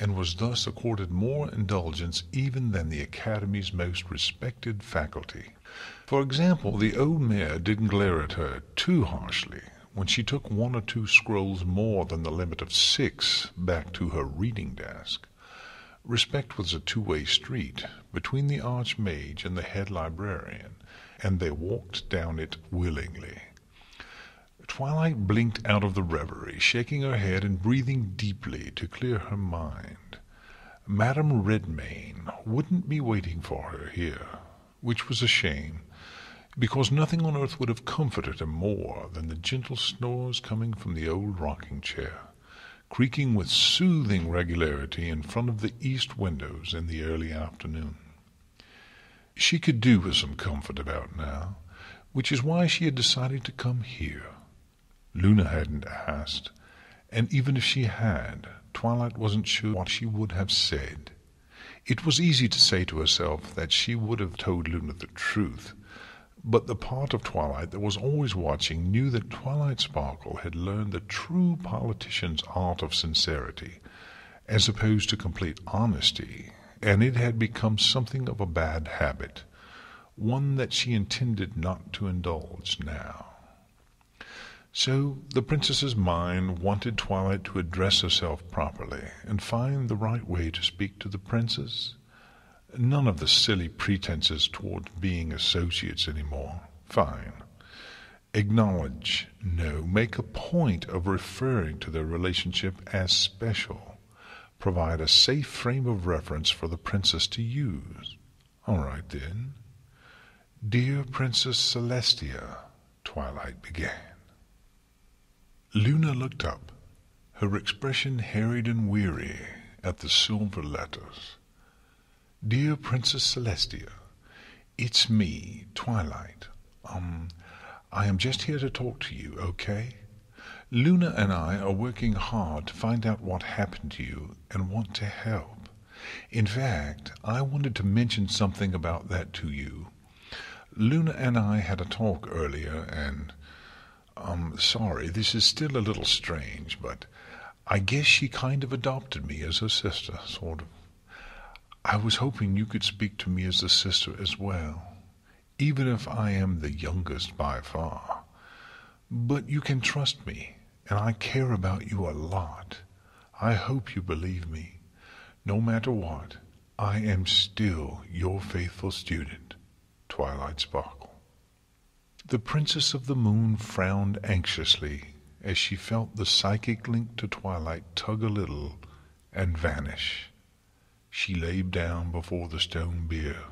and was thus accorded more indulgence even than the Academy's most respected faculty. For example, the old mare didn't glare at her too harshly when she took 1 or 2 scrolls more than the limit of 6 back to her reading desk. Respect was a two-way street between the archmage and the head librarian, and they walked down it willingly. Twilight blinked out of the reverie, shaking her head and breathing deeply to clear her mind. Madame Redmayne wouldn't be waiting for her here, which was a shame, because nothing on earth would have comforted her more than the gentle snores coming from the old rocking-chair, creaking with soothing regularity in front of the east windows in the early afternoon. She could do with some comfort about now, which is why she had decided to come here. Luna hadn't asked, and even if she had, Twilight wasn't sure what she would have said. It was easy to say to herself that she would have told Luna the truth, but the part of Twilight that was always watching knew that Twilight Sparkle had learned the true politician's art of sincerity, as opposed to complete honesty, and it had become something of a bad habit, one that she intended not to indulge now. So the princess's mind wanted Twilight to address herself properly and find the right way to speak to the princess. None of the silly pretenses towards being associates anymore. Fine. Acknowledge, no, make a point of referring to their relationship as special. Provide a safe frame of reference for the princess to use. All right, then. "Dear Princess Celestia," Twilight began. Luna looked up, her expression harried and weary at the silver letters. "Dear Princess Celestia, it's me, Twilight. I am just here to talk to you, okay? Luna and I are working hard to find out what happened to you and want to help. In fact, I wanted to mention something about that to you. Luna and I had a talk earlier and, sorry, this is still a little strange, but I guess she kind of adopted me as her sister, sort of. I was hoping you could speak to me as a sister as well, even if I am the youngest by far. But you can trust me, and I care about you a lot. I hope you believe me. No matter what, I am still your faithful student, Twilight Sparkle." The Princess of the Moon frowned anxiously as she felt the psychic link to Twilight tug a little and vanish. She lay down before the stone bier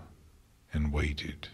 and waited.